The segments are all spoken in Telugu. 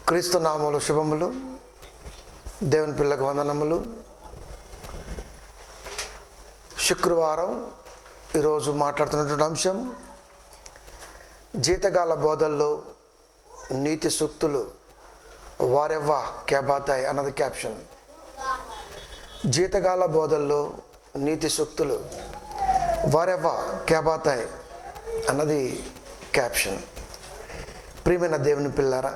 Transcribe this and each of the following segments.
క్రీస్తు నామములు శుభములు. దేవుని పిల్లకు వందనములు. శుక్రవారం ఈరోజు మాట్లాడుతున్నటువంటి అంశం జీతగాల బోధల్లో నీతి సూక్తులు వారెవ్వా క్యాబాతాయ్ అన్నది క్యాప్షన్. జీతగాల బోధల్లో నీతి సూక్తులు వారెవ్వా క్యాబాతాయ్ అన్నది క్యాప్షన్. ప్రియమైన దేవుని పిల్లారా,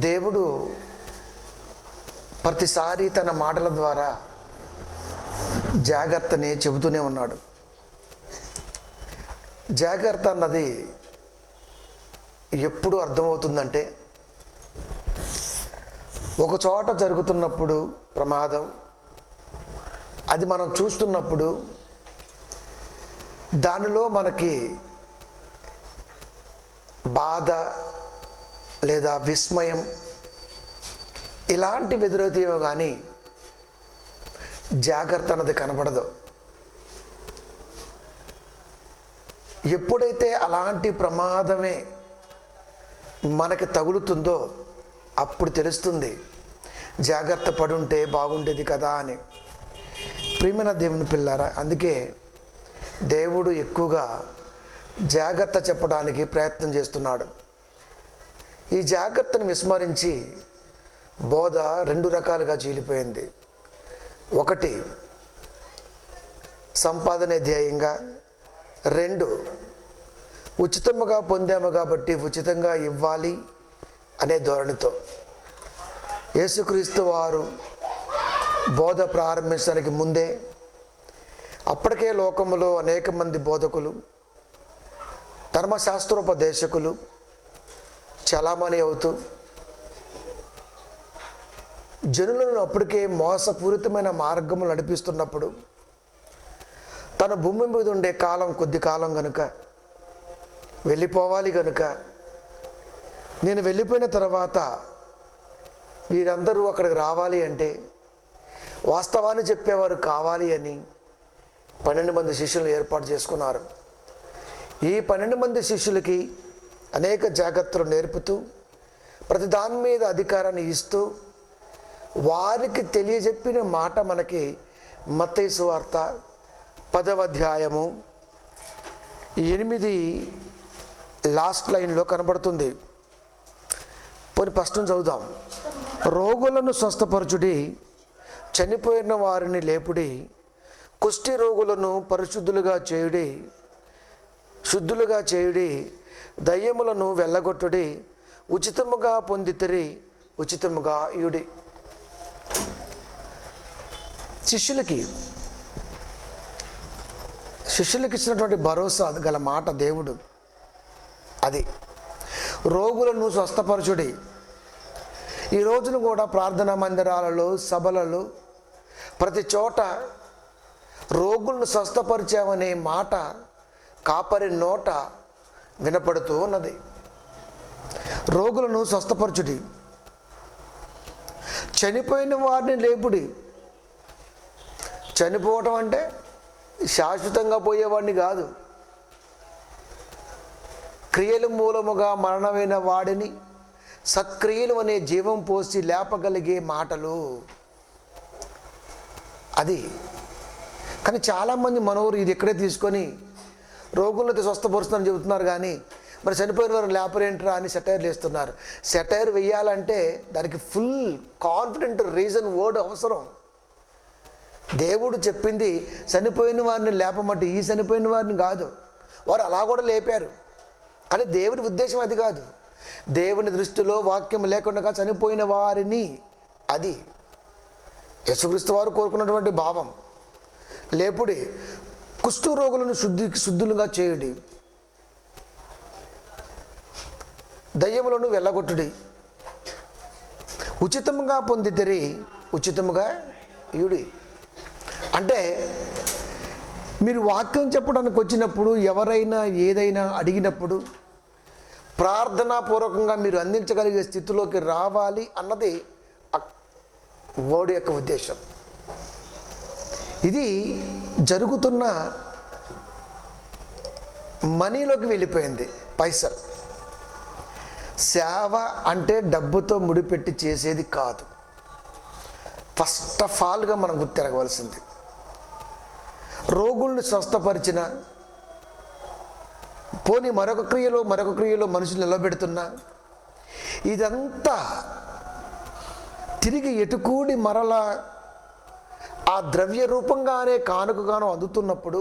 దేవుడు ప్రతిసారి తన మాటల ద్వారా జాగ్రత్తని చెబుతూనే ఉన్నాడు. జాగ్రత్త అన్నది ఎప్పుడు అర్థమవుతుందంటే, ఒక చోట జరుగుతున్నప్పుడు ప్రమాదం, అది మనం చూస్తున్నప్పుడు దానిలో మనకి బాధ లేదా విస్మయం ఇలాంటివి ఎదురవుతాయేమో కానీ జాగ్రత్త అన్నది కనబడదు. ఎప్పుడైతే అలాంటి ప్రమాదమే మనకి తగులుతుందో అప్పుడు తెలుస్తుంది జాగ్రత్త పడుంటే బాగుండేది కదా అని. ప్రియమైన దేవుని పిల్లారా, అందుకే దేవుడు ఎక్కువగా జాగ్రత్త చెప్పడానికి ప్రయత్నం చేస్తున్నాడు. ఈ జాగ్రత్తను విస్మరించి బోధ రెండు రకాలుగా చీలిపోయింది. ఒకటి సంపాదనే ధ్యేయంగా, రెండు ఉచితముగా పొందాము కాబట్టి ఉచితంగా ఇవ్వాలి అనే ధోరణితో. యేసుక్రీస్తు వారు బోధ ప్రారంభించడానికి ముందే అప్పటికే లోకములో అనేక మంది బోధకులు, ధర్మశాస్త్రోపదేశకులు చలామణి అవుతూ జనులను అప్పటికే మోసపూరితమైన మార్గములు నడిపిస్తున్నప్పుడు, తన భూమి మీద ఉండే కాలం కొద్ది కాలం కనుక, వెళ్ళిపోవాలి కనుక, నేను వెళ్ళిపోయిన తర్వాత వీరందరూ అక్కడికి రావాలి అంటే వాస్తవాన్ని చెప్పేవారు కావాలి అని 12 మంది శిష్యులను ఏర్పాటు చేసుకున్నారు. ఈ 12 మంది శిష్యులకి అనేక జాగ్రత్తలు నేర్పుతూ, ప్రతి దాని మీద అధికారాన్ని ఇస్తూ, వారికి తెలియజెప్పిన మాట మనకి మత్తయి సువార్త 10వ అధ్యాయము 8 లాస్ట్ లైన్లో కనబడుతుంది. పోనీ ఫస్ట్ నుంచి చదువుదాం. రోగులను స్వస్థపరచుడి, చనిపోయిన వారిని లేపుడి, కుష్టి రోగులను పరిశుద్ధులుగా చేయుడి, శుద్ధులుగా చేయుడి, దయ్యములను వెళ్ళగొట్టుడి, ఉచితముగా పొందితిరి, ఉచితముగా ఇయుడి. శిష్యులకి ఇచ్చినటువంటి భరోసా గల మాట దేవుడు అది. రోగులను స్వస్థపరచుడి. ఈ రోజున కూడా ప్రార్థనా మందిరాలలో, సభలలో, ప్రతి చోట రోగులను స్వస్థపరిచామనే మాట కాపరి నోట వినపడుతూ ఉన్నది. రోగులను స్వస్థపరచుడి, చనిపోయిన వారిని లేపుడి. చనిపోవటం అంటే శాశ్వతంగా పోయేవాడిని కాదు. క్రియల మూలముగా మరణమైన వాడిని సక్రియలు అనే జీవం పోసి లేపగలిగే మాటలు అది. కానీ చాలామంది మనోరు ఇది ఇక్కడే తీసుకొని రోగులతో స్వస్థపరుస్తుందని చెబుతున్నారు, కానీ మరి చనిపోయిన వారు లేపరేంట్రా అని సెటైర్లు వేస్తున్నారు. సెటైర్ వేయాలంటే దానికి ఫుల్ కాన్ఫిడెంట్ రీజన్ వర్డ్ అవసరం. దేవుడు చెప్పింది చనిపోయిన వారిని లేపమంటే ఈ చనిపోయిన వారిని కాదు. వారు అలా కూడా లేపారు, కానీ దేవుని ఉద్దేశం అది కాదు. దేవుని దృష్టిలో వాక్యం లేకుండా చనిపోయిన వారిని, అది యేసుక్రీస్తు వారు కోరుకున్నటువంటి భావం. లేపుడి, కుష్టు రోగులను శుద్ధులుగా చేయుడి, దయ్యములను వెళ్ళగొట్టుడి, ఉచితముగా పొందితిరి, ఉచితముగా ఇయుడి. అంటే మీరు వాక్యం చెప్పడానికి వచ్చినప్పుడు, ఎవరైనా ఏదైనా అడిగినప్పుడు ప్రార్థనాపూర్వకంగా మీరు అందించగలిగే స్థితిలోకి రావాలి అన్నది వర్డ్ యొక్క ఉద్దేశం. ఇది జరుగుతున్న మనీలోకి వెళ్ళిపోయింది. పైసలు సేవ అంటే డబ్బుతో ముడిపెట్టి చేసేది కాదు. ఫస్ట్ ఆఫ్ ఆల్గా మనం గుర్తిరగవలసింది, రోగుల్ని స్వస్థపరిచిన, పోనీ మరొక క్రియలో మనుషులు నిలబెడుతున్నా, ఇదంతా తిరిగి ఎటుకూడి మరలా ఆ ద్రవ్య రూపంగానే కానుకగానో అందుతున్నప్పుడు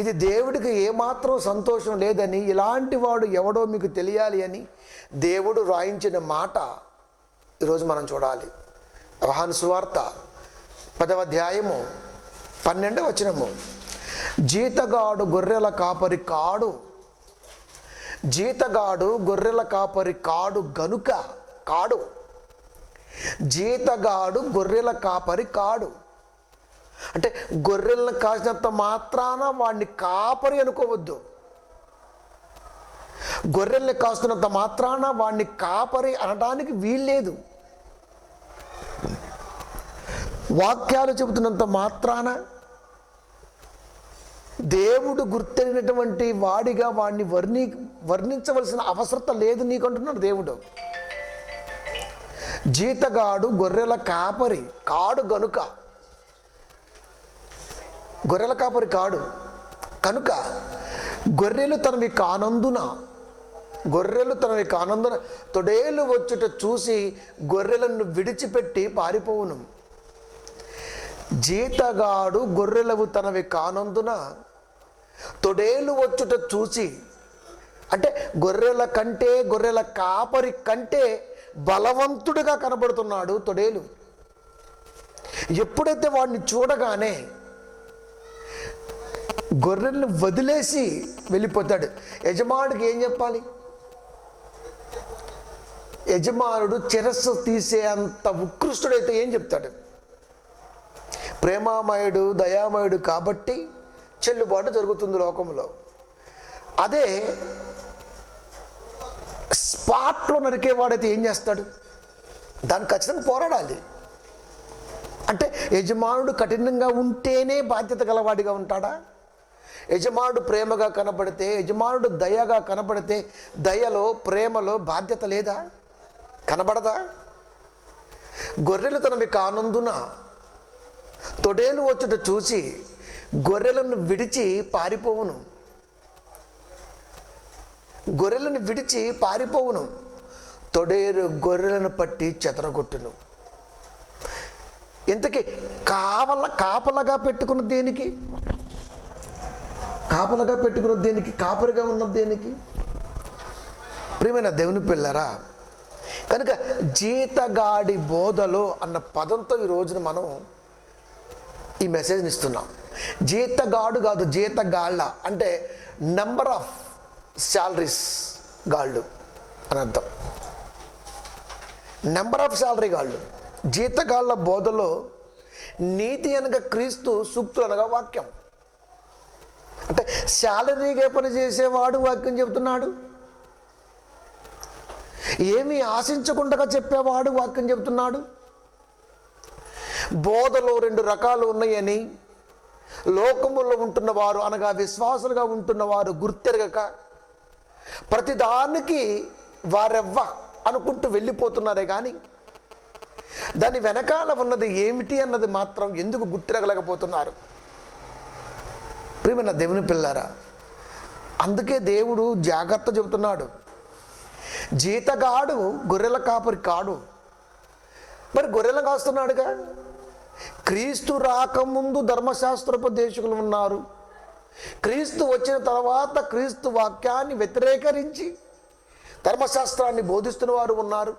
ఇది దేవుడికి ఏమాత్రం సంతోషం లేదని, ఇలాంటి వాడు ఎవడో మీకు తెలియాలి అని దేవుడు రాయించిన మాట ఈరోజు మనం చూడాలి. యోహాను సువార్త 10వ అధ్యాయము 12వ వచనము, జీతగాడు గొర్రెల కాపరి కాడు, జీతగాడు గొర్రెల కాపరి కాడు గనుక, కాడు జీతగాడు గొర్రెల కాపరి కాడు అంటే గొర్రెలను కాసినంత మాత్రాన వాడిని కాపరి అనుకోవద్దు. గొర్రెల్ని కాస్తున్నంత మాత్రాన వాడిని కాపరి అనడానికి వీల్లేదు. వాక్యాలు చెబుతున్నంత మాత్రాన దేవుడు గుర్తెరిగినటువంటి వాడిగా వాడిని వర్ణించవలసిన అవసరం లేదు నీకంటున్నాడు దేవుడు. జీతగాడు గొర్రెల కాపరి కాడు గనుక, గొర్రెల కాపరి కాడు కనుక గొర్రెలు తనవి కానందున తొడేలు వచ్చుట చూసి గొర్రెలను విడిచిపెట్టి పారిపోవును. జీతగాడు గొర్రెలవు తనవి కానందున తొడేలు వచ్చుట చూసి, అంటే గొర్రెల కాపరి కంటే బలవంతుడిగా కనబడుతున్నాడు తొడేలు. ఎప్పుడైతే వాడిని చూడగానే గొర్రెల్ని వదిలేసి వెళ్ళిపోతాడు. యజమానుడికి ఏం చెప్పాలి? యజమానుడు శిరస్సు తీసే అంత ఉత్కృష్టుడైతే ఏం చెప్తాడు? ప్రేమామయుడు దయామయుడు కాబట్టి చెల్లుబాటు జరుగుతుంది లోకంలో. అదే స్పాట్లో నరికేవాడైతే ఏం చేస్తాడు? దాన్ని ఖచ్చితంగా పోరాడాలి. అంటే యజమానుడు కఠినంగా ఉంటేనే బాధ్యత గలవాడిగా ఉంటాడా? యజమానుడు ప్రేమగా కనబడితే, యజమానుడు దయగా కనబడితే, దయలో ప్రేమలో బాధ్యత లేదా? కనబడదా? గొర్రెలు తనవి కానందున తొడేలు వచ్చుట చూసి గొర్రెలను విడిచి పారిపోవును, తొడేలు గొర్రెలను పట్టి చెదరగొట్టును. ఇంతకీ కాపలగా పెట్టుకున్న దేనికి? కాపరిగా ఉన్నది దేనికి? ప్రియమైన దేవుని పిల్లరా, కనుక జీతగాడి బోధలో అన్న పదంతో ఈ రోజున మనం ఈ మెసేజ్ని ఇస్తున్నాం. జీతగాడు కాదు, జీతగాళ్ళ అంటే నెంబర్ ఆఫ్ శాలరీస్ గాళ్ళు అని అర్థం. నెంబర్ ఆఫ్ శాలరీ గాళ్ళు. జీతగాళ్ళ బోధలో నీతి అనగా క్రీస్తు, సూక్తులు అనగా వాక్యం. అంటే శాలరీగా పని చేసేవాడు వాక్యం చెబుతున్నాడు, ఏమీ ఆశించకుండా చెప్పేవాడు వాక్యం చెబుతున్నాడు. బోధలో 2 రకాలు ఉన్నాయని లోకములో ఉంటున్నవారు అనగా విశ్వాసులుగా ఉంటున్నవారు గుర్తెరగక ప్రతిదానికి వారెవ్వ అనుకుంటూ వెళ్ళిపోతున్నారే కానీ దాని వెనకాల ఉన్నది ఏమిటి అన్నది మాత్రం ఎందుకు గుర్తిరగలేకపోతున్నారు? ప్రియమైన దేవుని పిల్లారా, అందుకే దేవుడు జాగ్రత్త చెబుతున్నాడు. జీతగాడు గొర్రెల కాపరి కాడు. మరి గొర్రెలను కాస్తున్నాడుగా. క్రీస్తు రాకముందు ధర్మశాస్త్రోపదేశకులు ఉన్నారు. క్రీస్తు వచ్చిన తర్వాత క్రీస్తు వాక్యాన్ని వ్యతిరేకరించి ధర్మశాస్త్రాన్ని బోధిస్తున్న వారు ఉన్నారు.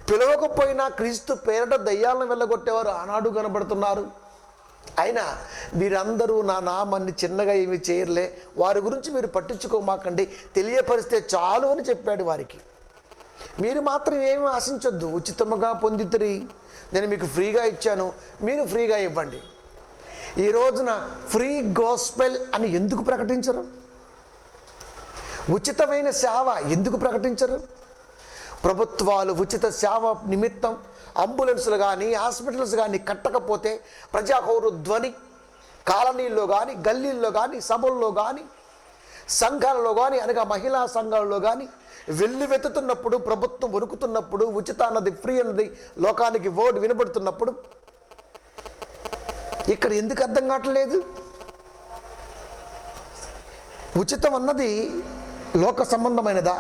పిలవకపోయినా క్రీస్తు పేరట దయ్యాలను వెళ్ళగొట్టేవారు ఆనాడు కనబడుతున్నారు. అయినా వీరందరూ నా నామాన్ని చిన్నగా ఏమి చేయర్లే, వారి గురించి మీరు పట్టించుకోమాకండి, తెలియపరిస్తే చాలు అని చెప్పాడు వారికి. మీరు మాత్రం ఏమి ఆశించొద్దు, ఉచితముగా పొందితిరి, నేను మీకు ఫ్రీగా ఇచ్చాను, మీరు ఫ్రీగా ఇవ్వండి. ఈ రోజున ఫ్రీ గాస్పెల్ అని ఎందుకు ప్రకటించరు? ఉచితమైన సేవ ఎందుకు ప్రకటించరు? ప్రభుత్వాలు ఉచిత సేవ నిమిత్తం అంబులెన్సులు కానీ హాస్పిటల్స్ కానీ కట్టకపోతే ప్రజాకౌరు ధ్వని కాలనీల్లో కానీ గల్లీల్లో కానీ సభల్లో కానీ సంఘాలలో కానీ అనగా మహిళా సంఘాలలో కానీ వెతుతున్నప్పుడు, ప్రభుత్వం వణుకుతున్నప్పుడు, ఉచిత అన్నది ఫ్రీ అన్నది లోకానికి వర్డ్ వినబడుతున్నప్పుడు ఇక్కడ ఎందుకు అర్థం కావట్లేదు? ఉచితం అన్నది లోక సంబంధమైనదా?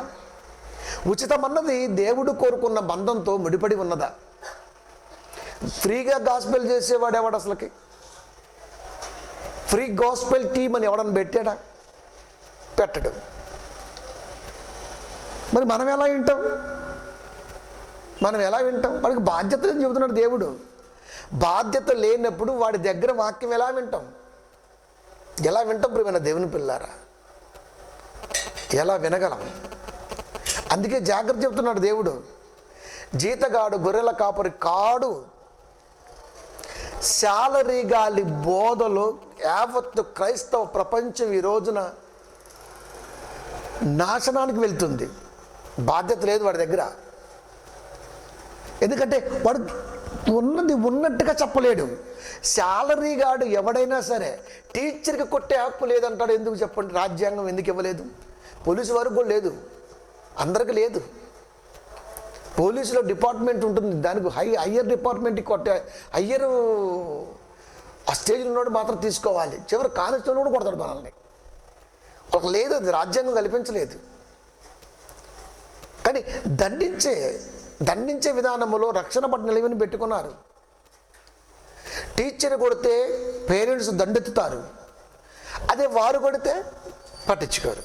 ఉచితం అన్నది దేవుడు కోరుకున్న బంధంతో ముడిపడి ఉన్నదా? ఫ్రీగా గాస్పెల్ చేసేవాడు ఎవడు అసలుకి? ఫ్రీ గాస్పెల్ టీమ్ అని ఎవడన్నా పెట్టాడా? పెట్టడు. మరి మనం ఎలా వింటాం? వాడికి బాధ్యత లేని చెబుతున్నాడు దేవుడు. బాధ్యత లేనప్పుడు వాడి దగ్గర వాక్యం ఎలా వింటాం? ప్రియమైన దేవుని పిల్లారా, ఎలా వినగలం? అందుకే జాగ్రత్త చెబుతున్నాడు దేవుడు. జీతగాడు గొర్రెల కాపరి కాడు. శాలరీ గాలి బోధలో యావత్తు క్రైస్తవ ప్రపంచం ఈ రోజున నాశనానికి వెళ్తుంది. బాధ్యత లేదు వాడి దగ్గర. ఎందుకంటే వాడు ఉన్నది ఉన్నట్టుగా చెప్పలేడు. శాలరీ గాడు ఎవడైనా సరే టీచర్కి కొట్టే హక్కు లేదంటాడు. ఎందుకు చెప్పండి? రాజ్యాంగం ఎందుకు ఇవ్వలేదు? పోలీసు వారికి కూడా లేదు, అందరికి లేదు. పోలీసులో డిపార్ట్మెంట్ ఉంటుంది, దానికి హయ్యర్ డిపార్ట్మెంట్కి కొట్టే హయ్యర్ ఆ స్టేజ్లో ఉన్నోడు మాత్రం తీసుకోవాలి. చివరి కానిస్టేబుల్ కూడా కొడతాడు మనల్ని. వాళ్ళకి లేదు, అది రాజ్యాంగం కల్పించలేదు. కానీ దండించే విధానంలో రక్షణ పట్ల నిలవని పెట్టుకున్నారు. టీచర్ కొడితే పేరెంట్స్ దండెత్తుతారు, అదే వారు కొడితే పట్టించుకోరు.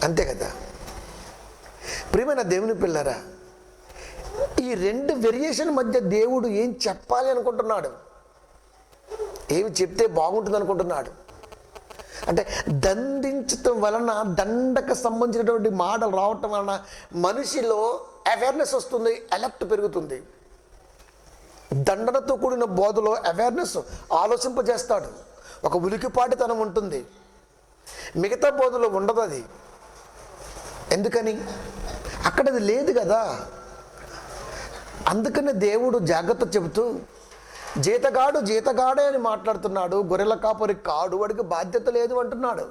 అంతే కదా ప్రియమైన దేవుని పిల్లరా? ఈ రెండు వేరియేషన్ మధ్య దేవుడు ఏం చెప్పాలి అనుకుంటున్నాడు? ఏమి చెప్తే బాగుంటుంది అనుకుంటున్నాడు? అంటే దండించటం వలన, దండకు సంబంధించినటువంటి మాటలు రావటం వలన మనిషిలో అవేర్నెస్ వస్తుంది, అలర్ట్ పెరుగుతుంది. దండనతో కూడిన బోధలో అవేర్నెస్ ఆలోచింపజేస్తాడు. ఒక ఉలికిపాటితనం ఉంటుంది, మిగతా బోధలో ఉండదు అది. ఎందుకని? అక్కడ అది లేదు కదా. అందుకనే దేవుడు జాగ్రత్త చెబుతూ జీతగాడే అని మాట్లాడుతున్నాడు. గొర్రెల కాపరి కాడు, వాడికి బాధ్యత లేదు అంటున్నాడు.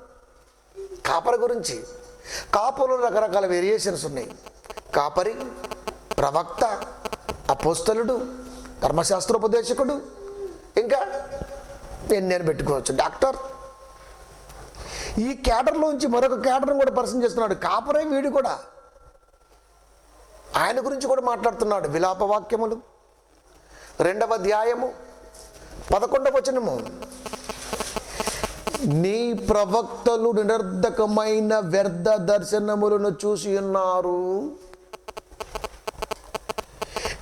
కాపరి గురించి కాపరులో రకరకాల వేరియేషన్స్ ఉన్నాయి. కాపరి, ప్రవక్త, అపోస్తలుడు, ధర్మశాస్త్రోపదేశకుడు, ఇంకా నేను పెట్టుకోవచ్చు డాక్టర్. ఈ క్యాడర్లోంచి మరొక క్యాడర్ని కూడా పరిచయం చేస్తున్నాడు. కాపరే వీడు కూడా. ఆయన గురించి కూడా మాట్లాడుతున్నాడు. విలాప వాక్యములు 2వ అధ్యాయము 11వ వచనము. నీ ప్రవక్తలు నిరర్ధకమైన వ్యర్థ దర్శనములను చూసి ఉన్నారు.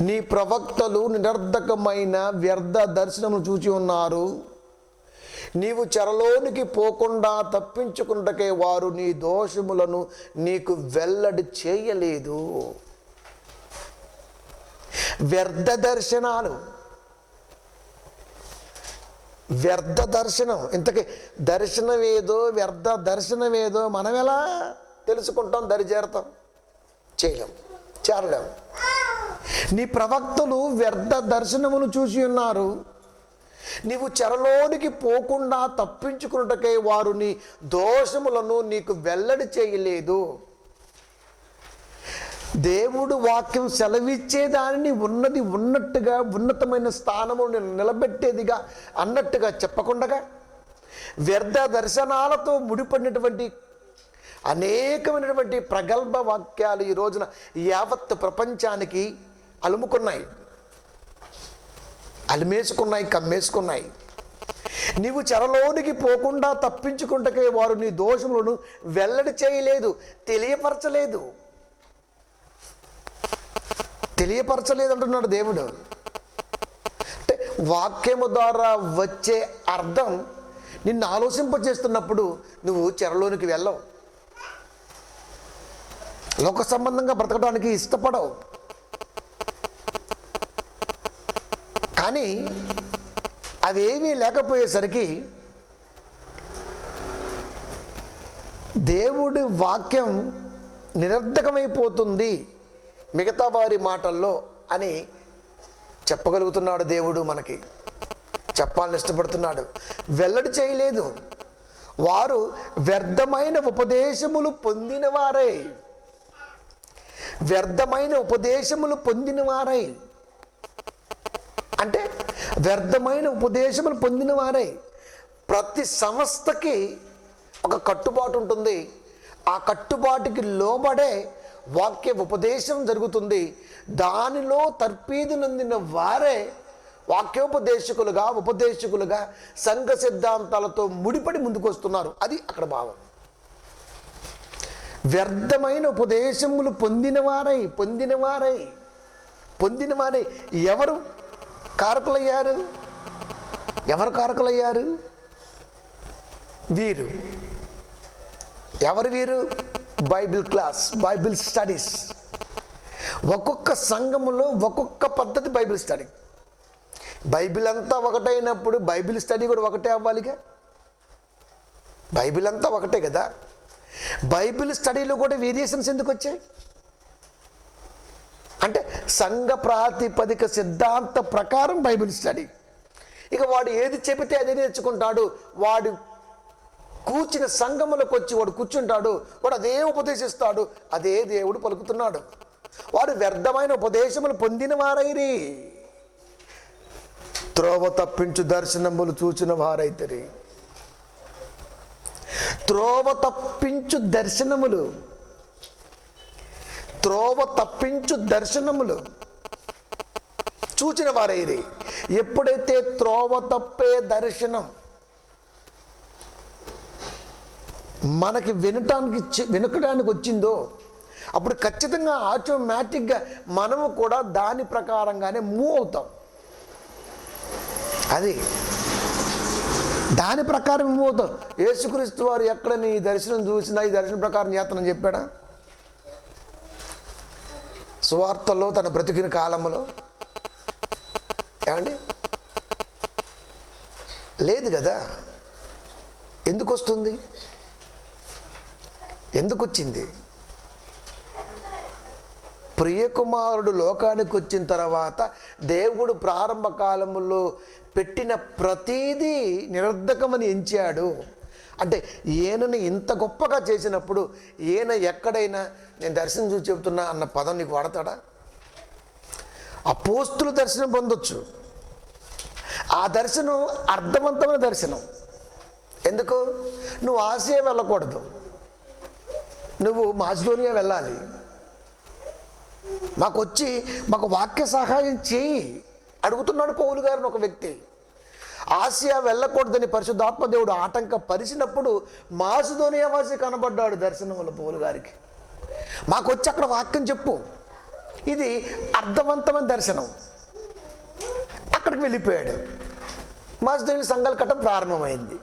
నీ ప్రవక్తలు నిరర్ధకమైన వ్యర్థ దర్శనములు చూసి ఉన్నారు. నీవు చెరలోనికి పోకుండా తప్పించుకుంటకే వారు నీ దోషములను నీకు వెల్లడి చేయలేదు. వ్యర్థ దర్శనాలు, వ్యర్థ దర్శనం. ఇంతకీ దర్శనమేదో వ్యర్థ దర్శనమేదో మనం ఎలా తెలుసుకుంటాం? దరిచేరతాం? చేరలేం. నీ ప్రవక్తలు వ్యర్థ దర్శనమును చూసి ఉన్నారు. నీవు చెరలోనికి పోకుండా తప్పించుకున్నటకై వారు నీ దోషములను నీకు వెల్లడి చేయలేదు. దేవుడు వాక్యం సెలవిచ్చే దానిని ఉన్నది ఉన్నట్టుగా, ఉన్నతమైన స్థానము నిలబెట్టేదిగా అన్నట్టుగా చెప్పకుండా వ్యర్థ దర్శనాలతో ముడిపడినటువంటి అనేకమైనటువంటి ప్రగల్భ వాక్యాలు ఈ రోజున యావత్ ప్రపంచానికి అలుముకున్నాయి, అలిమేసుకున్నాయి, కమ్మేసుకున్నాయి. నీవు చెరలోనికి పోకుండా తప్పించుకుంటకే వారు నీ దోషములను వెల్లడి చేయలేదు, తెలియపరచలేదు అంటున్నాడు దేవుడు. అంటే వాక్యము ద్వారా వచ్చే అర్థం నిన్ను ఆలోచింపజేస్తున్నప్పుడు నువ్వు చెరలోనికి వెళ్ళవు, లోక సంబంధంగా బ్రతకడానికి ఇష్టపడవు. కానీ అవేమీ లేకపోయేసరికి దేవుడి వాక్యం నిరర్ధకమైపోతుంది మిగతా వారి మాటల్లో అని చెప్పగలుగుతున్నాడు. దేవుడు మనకి చెప్పాలని ఇష్టపడుతున్నాడు. వెల్లడి చేయలేదు. వారు వ్యర్థమైన ఉపదేశములు పొందినవారై, వ్యర్థమైన ఉపదేశములు పొందినవారై అంటే వ్యర్థమైన ఉపదేశములు పొందినవారై. ప్రతి సంస్థకి ఒక కట్టుబాటు ఉంటుంది. ఆ కట్టుబాటుకి లోబడే వాక్య ఉపదేశం జరుగుతుంది. దానిలో తర్పీదు నొందిన వారే వాక్యోపదేశకులుగా, ఉపదేశకులుగా సంఘ సిద్ధాంతాలతో ముడిపడి ముందుకు వస్తున్నారు. అది అక్కడ భావం. వ్యర్థమైన ఉపదేశములు పొందినవారై ఎవరు కారకులయ్యారు? వీరు. ఎవరు వీరు? Bible class, Bible studies. ఒక్కొక్క సంఘములో ఒక్కొక్క పద్ధతి బైబిల్ స్టడీ. బైబిల్ అంతా ఒకటైనప్పుడు బైబిల్ స్టడీ కూడా ఒకటే అవ్వాలిగా. బైబిల్ అంతా ఒకటే కదా. బైబిల్ స్టడీలో కూడా వేరియేషన్స్ ఎందుకు వచ్చాయి అంటే సంఘ ప్రాతిపదిక సిద్ధాంత ప్రకారం బైబిల్ స్టడీ. ఇక వాడు ఏది చెబితే అదే నేర్చుకుంటాడు. వాడు కూర్చిన సంఘములకు వచ్చి వాడు కూర్చుంటాడు, వాడు అదే ఉపదేశిస్తాడు, అదే దేవుడు పలుకుతున్నాడు. వాడు వ్యర్థమైన ఉపదేశములు పొందిన వారైరి, త్రోవ తప్పించు దర్శనములు చూచిన వారైతరి. త్రోవ తప్పించు దర్శనములు చూచిన వారైరి. ఎప్పుడైతే త్రోవ తప్పే దర్శనం మనకి వినకడానికి వచ్చిందో అప్పుడు ఖచ్చితంగా ఆటోమేటిక్గా మనము కూడా దాని ప్రకారంగానే మూవ్ అవుతాం. అది దాని ప్రకారం మూవ్ అవుతాం. యేసుక్రీస్తు వారు ఎక్కడ నీ దర్శనం చూసినా ఈ దర్శనం ప్రకారం చేస్తానని చెప్పాడా? సువార్తల్లో తన బ్రతికిన కాలంలో ఏమండి? లేదు కదా. ఎందుకు వస్తుంది? ఎందుకు వచ్చింది? ప్రియకుమారుడు లోకానికి వచ్చిన తర్వాత దేవుడు ప్రారంభ కాలములో పెట్టిన ప్రతీదీ నిరర్ధకమని ఎంచాడు. అంటే ఈయనని ఇంత గొప్పగా చేసినప్పుడు ఈయన ఎక్కడైనా నేను దర్శనం చూసి చెబుతున్నా అన్న పదం నీకు వాడతాడా? అపోస్తుల దర్శనం పొందొచ్చు. ఆ దర్శనం అర్థవంతమైన దర్శనం. ఎందుకు? నువ్వు ఆసియా వెళ్ళకూడదు, నువ్వు మాసిదోనియా వెళ్ళాలి. మాకు వాక్య సహాయం చేయి అడుగుతున్నాడు పౌలు గారిని ఒక వ్యక్తి. ఆసియా వెళ్ళకూడదని పరిశుద్ధాత్మ దేవుడు ఆటంకపరిచినప్పుడు మాసిదోనియా వాసి కనబడ్డాడు దర్శనంలో పౌలు గారికి. మాకు వచ్చి అక్కడ వాక్యం చెప్పు. ఇది అర్థవంతమైన దర్శనం. అక్కడికి వెళ్ళిపోయాడు. మాసిదోనియా సంఘాలు కట్టడం ప్రారంభమైంది.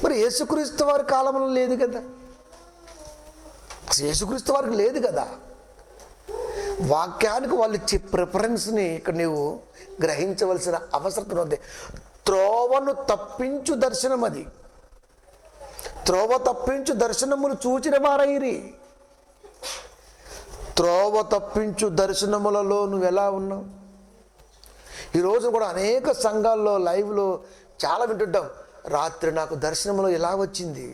మరి యేసుక్రీస్తు వారి కాలంలో లేదు కదా. యేసుక్రీస్తు వారికి లేదు కదా. వాక్యానికి వాళ్ళు ఇచ్చే ప్రిఫరెన్స్ని ఇక్కడ నీవు గ్రహించవలసిన అవసరం ఉంది. త్రోవను తప్పించు దర్శనం, అది త్రోవ తప్పించు దర్శనములు చూచిన వారైరి. త్రోవ తప్పించు దర్శనములలో నువ్వు ఎలా ఉన్నావు? ఈరోజు కూడా అనేక సంఘాల్లో లైవ్లో చాలా వింటుంటాం, రాత్రి నాకు దర్శనంలో ఎలా వచ్చింది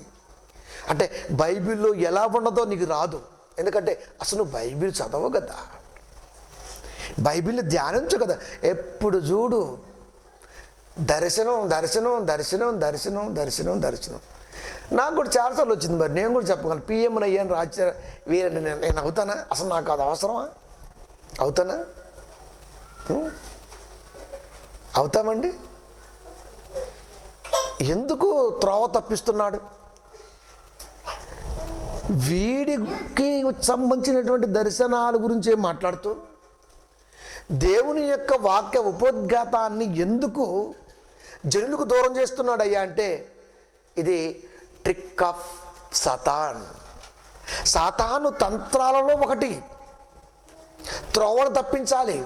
అంటే బైబిల్లో ఎలా ఉన్నదో నీకు రాదు. ఎందుకంటే అసలు బైబిల్ చదవవు కదా, బైబిల్ని ధ్యానించు కదా. ఎప్పుడు చూడు దర్శనం దర్శనం దర్శనం దర్శనం దర్శనం దర్శనం. నాకు కూడా చాలాసార్లు వచ్చింది. మరి నేను కూడా చెప్పగలను, పిఎంని అయ్యాను, వీరని నేను అవుతానా? అసలు నాకు అది అవసరమా? అవుతానా? అవుతామండి. ఎందుకు త్రోవ తప్పిస్తున్నాడు? వీడికి సంబంధించినటువంటి దర్శనాల గురించి మాట్లాడుతూ దేవుని యొక్క వాక్య ఉపోద్ఘాతాన్ని ఎందుకు జనులకు దూరం చేస్తున్నాడు అయ్యా అంటే ఇది ట్రిక్ ఆఫ్ సాతాను తంత్రాలలో ఒకటి. త్రోవను తప్పించాలి.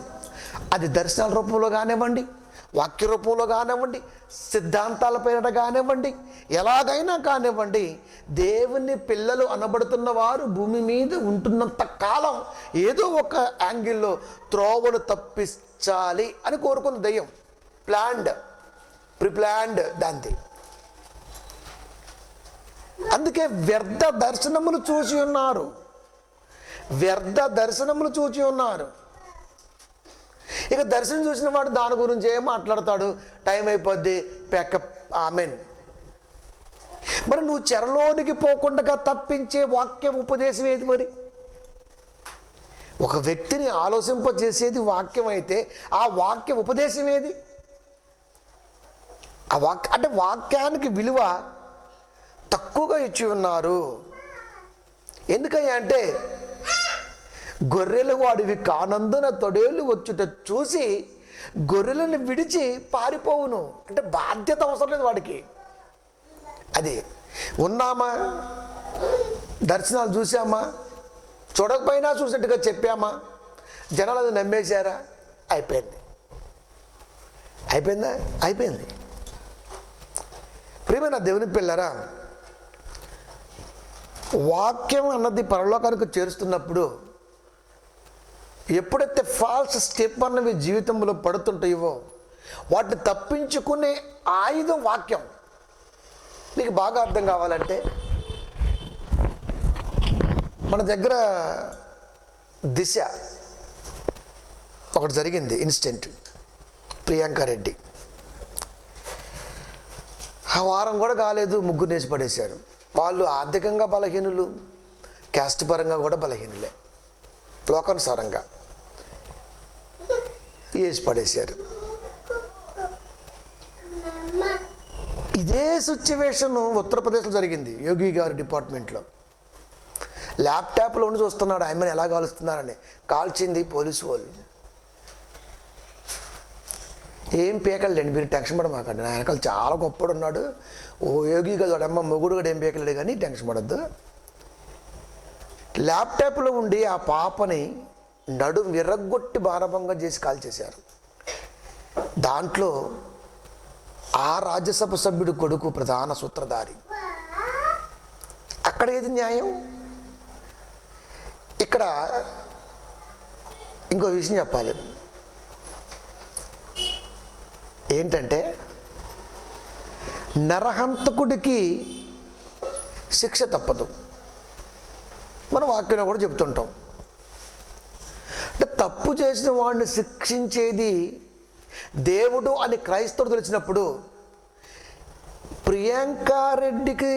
అది దర్శనాల రూపంలో కానివ్వండి, వాక్య రూపంలో కానివ్వండి, సిద్ధాంతాల పేరిట కానివ్వండి, ఎలాగైనా కానివ్వండి, దేవుని పిల్లలు అనబడుతున్న వారు భూమి మీద ఉంటున్నంత కాలం ఏదో ఒక యాంగిల్లో త్రోవను తప్పించాలి అని కోరుకున్న దయ్యం. ప్రిప్లాన్డ్ దాంది. అందుకే వ్యర్థ దర్శనములు చూసి ఉన్నారు, వ్యర్థ దర్శనములు చూసి ఉన్నారు. ఇక దర్శనం చూసిన వాడు దాని గురించి ఏం మాట్లాడతాడు, టైం అయిపోద్ది, ప్యాకప్, ఆమెన్. మరి నువ్వు చెరలోనికి పోకుండా తప్పించే వాక్యం ఉపదేశం ఏది? మరి ఒక వ్యక్తిని ఆలోచింపజేసేది వాక్యం అయితే ఆ వాక్య ఉపదేశం ఏది? ఆ అంటే వాక్యానికి విలువ తక్కువగా ఇచ్చి ఉన్నారు. ఎందుకయ్యా అంటే గొర్రెలు వాడివి కానందున తొడేళ్ళు వచ్చుట చూసి గొర్రెలను విడిచి పారిపోవును. అంటే బాధ్యత అవసరం లేదు వాడికి. అది ఉన్నామా, దర్శనాలు చూసామా, చూడకపోయినా చూసినట్టుగా చెప్పామా, జనాలు అది నమ్మేశారా, అయిపోయింది. అయిపోయిందా? అయిపోయింది. ప్రియమైన దేవుని పిల్లరా, వాక్యం అన్నది పరలోకానికి చేరుస్తున్నప్పుడు ఎప్పుడైతే ఫాల్స్ స్టెప్ అన్నవి జీవితంలో పడుతుంటాయో వాటిని తప్పించుకునే ఆయుధం వాక్యం. నీకు బాగా అర్థం కావాలంటే మన దగ్గర దిశ ఒకటి జరిగింది ఇన్సిడెంట్. ప్రియాంక రెడ్డి ఆ వారం కూడా కాలేదు, ముగ్గురు వేసి పడేశారు. వాళ్ళు ఆర్థికంగా బలహీనులు, క్యాస్ట్ పరంగా కూడా బలహీనులే, లోకానుసారంగా వేసి పడేశారు. ఇదే సిచ్యువేషన్ ఉత్తరప్రదేశ్లో జరిగింది. యోగి గారి డిపార్ట్మెంట్లో ల్యాప్టాప్లో ఉండి చూస్తున్నాడు ఆయమని ఎలా కాలుస్తున్నారని. కాల్చింది పోలీసు వాళ్ళు. ఏం పీకలేండి, మీరు టెన్షన్ పడమాకండి, నా వెనకాల చాలా గొప్పడు ఉన్నాడు, ఓ యోగి గారు అమ్మ మొగుడు కూడా ఏం పీకలేడు కానీ టెన్షన్ పడద్దు. ల్యాప్టాప్లో ఉండి ఆ పాపని నడుం విరగ్గొట్టి బాణభంగం చేసి కాల్చేశారు. దాంట్లో ఆ రాజ్యసభ సభ్యుడు కొడుకు ప్రధాన సూత్రధారి. అక్కడ ఏది న్యాయం? ఇక్కడ ఇంకో విషయం చెప్పాలి. ఏంటంటే నరహంతకుడికి శిక్ష తప్పదు. మనం వాక్యంలో కూడా చెప్తుంటాం. అంటే తప్పు చేసిన వాడిని శిక్షించేది దేవుడు అని క్రైస్తవుడు తెలిసినప్పుడు ప్రియాంకారెడ్డికి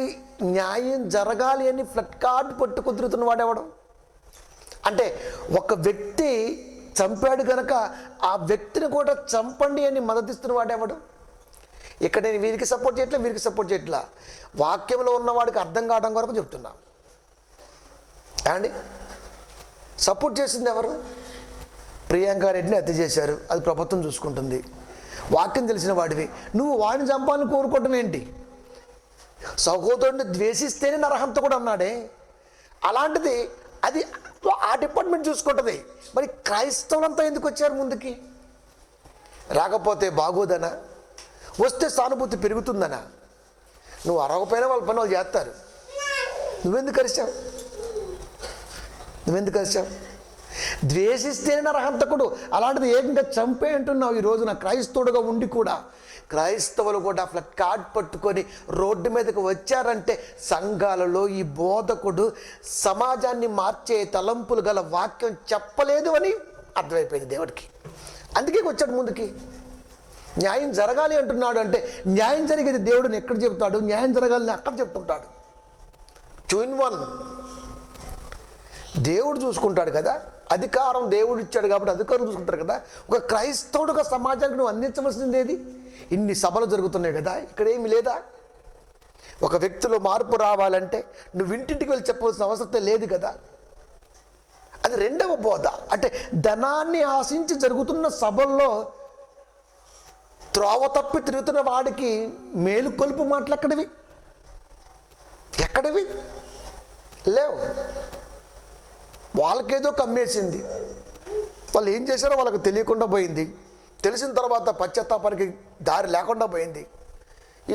న్యాయం జరగాలి అని ఫ్లడ్ కార్డ్ పట్టుకు తిరుగుతున్న వాడెవడం? అంటే ఒక వ్యక్తి చంపాడు కనుక ఆ వ్యక్తిని కూడా చంపండి అని మద్దతిస్తున్న వాడెవడు? ఇక్కడ నేను వీరికి సపోర్ట్ చేయట్లా, వీరికి సపోర్ట్ చేయట్లా, వాక్యంలో ఉన్నవాడికి అర్థం కావడం వరకు చెప్తున్నా. అండి సపోర్ట్ చేసింది ఎవరు? ప్రియాంకారెడ్డిని హత్య చేశారు, అది ప్రభుత్వం చూసుకుంటుంది. వాక్యం తెలిసిన వాడివి నువ్వు వాడిని చంపాలని కోరుకోవటం ఏంటి? సహోదరుడిని ద్వేషిస్తేనే నరహంతకుడు అన్నాడే, అలాంటిది అది ఆ డిపార్ట్మెంట్ చూసుకుంటుంది. మరి క్రైస్తవులంతా ఎందుకు వచ్చారు ముందుకి? రాకపోతే బాగోదనా? వస్తే సానుభూతి పెరుగుతుందనా? నువ్వు అరవకపోయినా వాళ్ళ పని వాళ్ళు చేస్తారు. నువ్వెందుకు అరిచావు? ద్వేషిస్తేనే నరహంతకుడు, అలాంటిది ఏకంగా చంపే అంటున్నావు. ఈ రోజున క్రైస్తవుడుగా ఉండి కూడా క్రైస్తవులు కూడా ఫ్లడ్ కార్డ్ పట్టుకొని రోడ్డు మీదకి వచ్చారంటే సంఘాలలో ఈ బోధకుడు సమాజాన్ని మార్చే తలంపులు గల వాక్యం చెప్పలేదు అని అర్థమైపోయింది దేవుడికి. అందుకే వచ్చాడు ముందుకి. న్యాయం జరగాలి అంటున్నాడు అంటే న్యాయం జరిగేది దేవుడిని ఎక్కడ చెప్తాడు? న్యాయం జరగాలని అక్కడ చెప్తుంటాడు. 2 in 1 దేవుడు చూసుకుంటాడు కదా, అధికారం దేవుడు ఇచ్చాడు కాబట్టి అధికారం చూసుకుంటారు కదా. ఒక క్రైస్తవుడుగా సమాజానికి నువ్వు అందించవలసింది ఏది? ఇన్ని సభలు జరుగుతున్నాయి కదా, ఇక్కడ ఏమి లేదా? ఒక వ్యక్తిలో మార్పు రావాలంటే నువ్వు ఇంటింటికి వెళ్ళి చెప్పవలసిన అవసరం లేదు కదా. అది రెండవ బోధ. అంటే ధనాన్ని ఆశించి జరుగుతున్న సభల్లో త్రోవ తప్పి తిరుగుతున్న వాడికి మేలుకొలుపు మాటలు ఎక్కడివి లేవు. వాళ్ళకేదో కమ్మేసింది, వాళ్ళు ఏం చేశారో వాళ్ళకి తెలియకుండా పోయింది. తెలిసిన తర్వాత పశ్చాత్తాపానికి దారి లేకుండా పోయింది.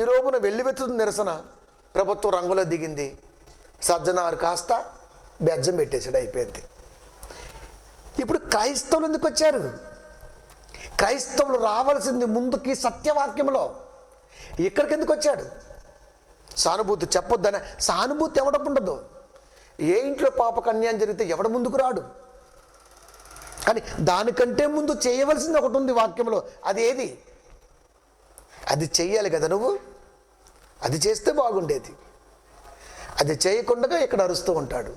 ఈ రోజున వెల్లువెత్తుతున్న నిరసన ప్రభుత్వం రంగులో దిగింది. సజ్జనారు కాస్త బెజ్జం పెట్టేసాడు, అయిపోయింది. ఇప్పుడు క్రైస్తవులు ఎందుకు వచ్చారు? క్రైస్తవులు రావాల్సింది ముందుకి సత్యవాక్యంలో. ఇక్కడికి ఎందుకు వచ్చాడు? సానుభూతి చెప్పొద్దనే సానుభూతి ఎవడకు ఉండదు. ఏ ఇంట్లో పాపకు అన్యాయం జరిగితే ఎవడ ముందుకు రాడు. కానీ దానికంటే ముందు చేయవలసింది ఒకటి ఉంది వాక్యంలో. అది ఏది? అది చెయ్యాలి కదా నువ్వు. అది చేస్తే బాగుండేది. అది చేయకుండా ఇక్కడ అరుస్తూ ఉంటాడు.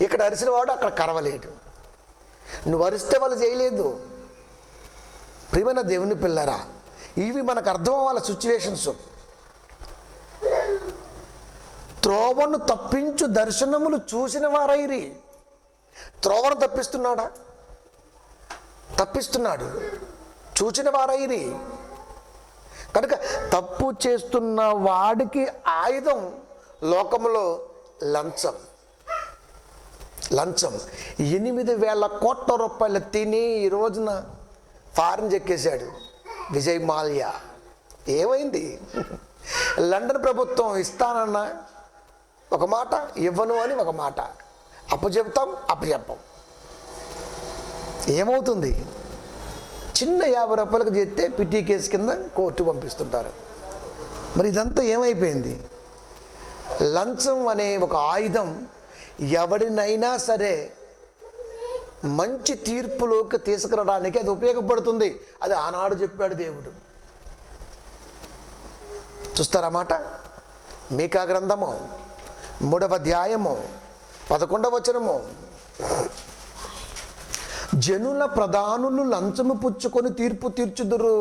ఇక్కడ అరిసిన వాడు అక్కడ కరవలేడు. నువ్వు అరిస్తే వాళ్ళు చేయలేదు. ప్రియమైన దేవుని పిల్లరా, ఇవి మనకు అర్థం అవ్వాలి సిచ్యువేషన్స్. త్రోవను తప్పించు దర్శనములు చూసిన వారైరి. త్రోవను తప్పిస్తున్నాడా? తప్పిస్తున్నాడు. చూచిన వారైరి. కనుక తప్పు చేస్తున్న వాడికి ఆయుధం లోకంలో లంచం. లంచం 8,000 కోట్ల రూపాయలు తిని ఈ రోజున ఫారెన్ చెక్కేశాడు విజయ్ మాల్యా. ఏమైంది? లండన్ ప్రభుత్వం ఇస్తానన్న ఒక మాట, ఇవ్వను అని ఒక మాట, అప్పచెప్తాం అప్పచెప్పం. ఏమవుతుంది? చిన్న 50 రూపాయలకు చేస్తే పిటి కేసు కింద కోర్టు పంపిస్తుంటారు. మరి ఇదంతా ఏమైపోయింది? లంచం అనే ఒక ఆయుధం ఎవడినైనా సరే మంచి తీర్పులోకి తీసుకురావడానికి అది ఉపయోగపడుతుంది. అది ఆనాడు చెప్పాడు దేవుడు. చూస్తారా మాట? మీకా గ్రంథము 3వ అధ్యాయము 11వ వచనము. జనుల ప్రధానులు లంచము పుచ్చుకొని తీర్పు తీర్చుదురు.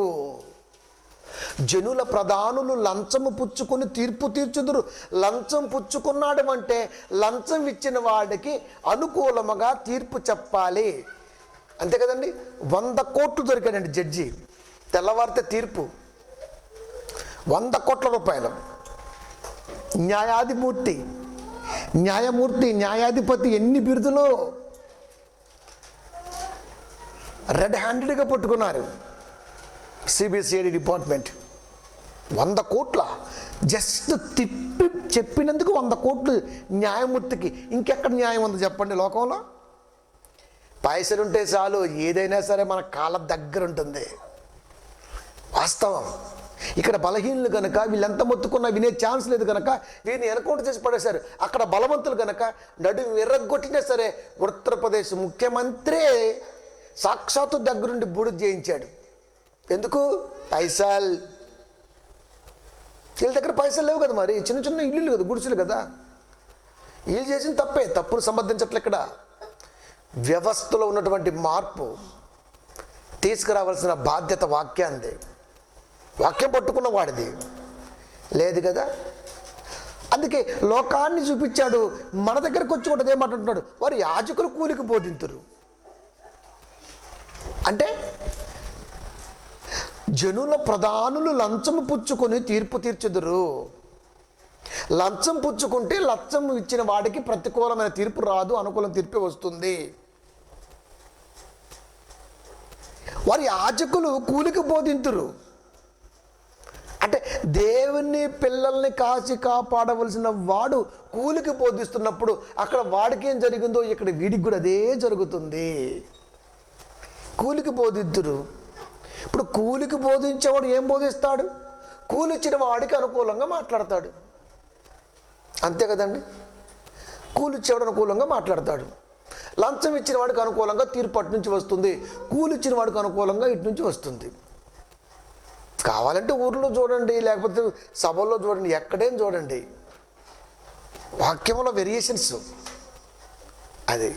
జనుల ప్రధానులు లంచము పుచ్చుకొని తీర్పు తీర్చుదురు. లంచం పుచ్చుకున్నాడు అంటే లంచం ఇచ్చిన వాడికి అనుకూలముగా తీర్పు చెప్పాలి. అంతే కదండి. 100 కోట్లు దొరికాడండి జడ్జి. తెల్లవారితే తీర్పు 100 కోట్ల రూపాయలు. న్యాయాధిమూర్తి, న్యాయాధిపతి ఎన్ని బిరుదులు రెడ్ హ్యాండెడ్గా పట్టుకున్నారు సిబిసిఐడి డిపార్ట్మెంట్. 100 కోట్ల జస్ట్ తిప్పి చెప్పినందుకు 100 కోట్లు న్యాయమూర్తికి. ఇంకెక్కడ న్యాయం ఉంది చెప్పండి లోకంలో? పైసలుంటే చాలు, ఏదైనా సరే మన కాళ్ళ దగ్గర ఉంటుంది. వాస్తవం. ఇక్కడ బలహీనులు కనుక వీళ్ళెంత మొత్తుకున్నా వినే ఛాన్స్ లేదు కనుక వీరిని ఎన్కౌంటర్ చేసి పడేశారు. అక్కడ బలవంతులు కనుక నడుము ఎర్రగొట్టినా సరే ఉత్తరప్రదేశ్ ముఖ్యమంత్రి సాక్షాత్తు దగ్గరుండి బూడిద చేయించాడు. ఎందుకు? పైసలు. వీళ్ళ దగ్గర పైసలు లేవు కదా, మరి చిన్న చిన్న ఇల్లులు కదా, గుడిసెలు కదా. వీళ్ళు చేసిన తప్పే, తప్పును సమర్థించట్లే. ఇక్కడ వ్యవస్థలో ఉన్నటువంటి మార్పు తీసుకురావాల్సిన బాధ్యత వాక్యాన్ని, వాక్యం పట్టుకున్న వాడిది లేదు కదా. అందుకే లోకాన్ని చూపించాడు. మన దగ్గరకు వచ్చి కూడా ఏమంటున్నాడు? వారు యాజకులు కూలికి బోధింతురు అంటే జనుల ప్రధానులు లంచము పుచ్చుకొని తీర్పు తీర్చుదురు. లంచం పుచ్చుకుంటే లంచం ఇచ్చిన వాడికి ప్రతికూలమైన తీర్పు రాదు, అనుకూల తీర్పే వస్తుంది. వారి యాజకులు కూలికి బోధింతురు అంటే దేవుని పిల్లల్ని కాచి కాపాడవలసిన వాడు కూలికి బోధిస్తున్నప్పుడు అక్కడ వాడికి ఏం జరిగిందో ఇక్కడ వీడికి కూడా అదే జరుగుతుంది. కూలికి బోధిద్దురు. ఇప్పుడు కూలికి బోధించేవాడు ఏం బోధిస్తాడు? కూలిచ్చిన వాడికి అనుకూలంగా మాట్లాడతాడు. అంతే కదండి. కూలిచ్చేవాడు అనుకూలంగా మాట్లాడతాడు. లంచం ఇచ్చిన వాడికి అనుకూలంగా తీర్పు అటు నుంచి వస్తుంది. కూలిచ్చిన వాడికి అనుకూలంగా ఇటు నుంచి వస్తుంది. కావాలంటే ఊర్లో చూడండి, లేకపోతే సభల్లో చూడండి, ఎక్కడేం చూడండి, వాక్యంలో వేరియేషన్స్. అది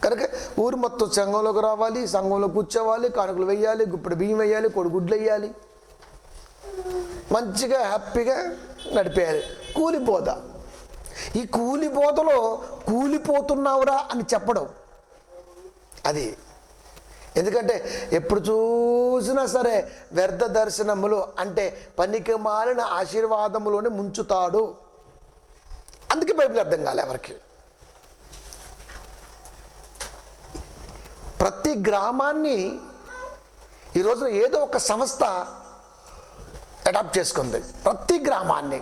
కనుక ఊరు మొత్తం సంఘంలోకి రావాలి, సంఘంలో కూర్చోవాలి, కానుకలు వేయాలి, గుప్పెడు బియ్యం వేయాలి, కొడుగుడ్లు వేయాలి, మంచిగా హ్యాపీగా నడిపేయాలి. కూలిపోద. ఈ కూలిపోతలో కూలిపోతున్నావురా అని చెప్పడం అది. ఎందుకంటే ఎప్పుడు చూసినా సరే వ్యర్థ దర్శనములు అంటే పనికి మాలిన ఆశీర్వాదములోనే ముంచుతాడు. అందుకే బైబిల్ అర్థం కాలే ఎవరికి. ప్రతి గ్రామాన్ని ఈ రోజున ఏదో ఒక సంస్థ అడాప్ట్ చేసుకుంది. ప్రతి గ్రామాన్ని.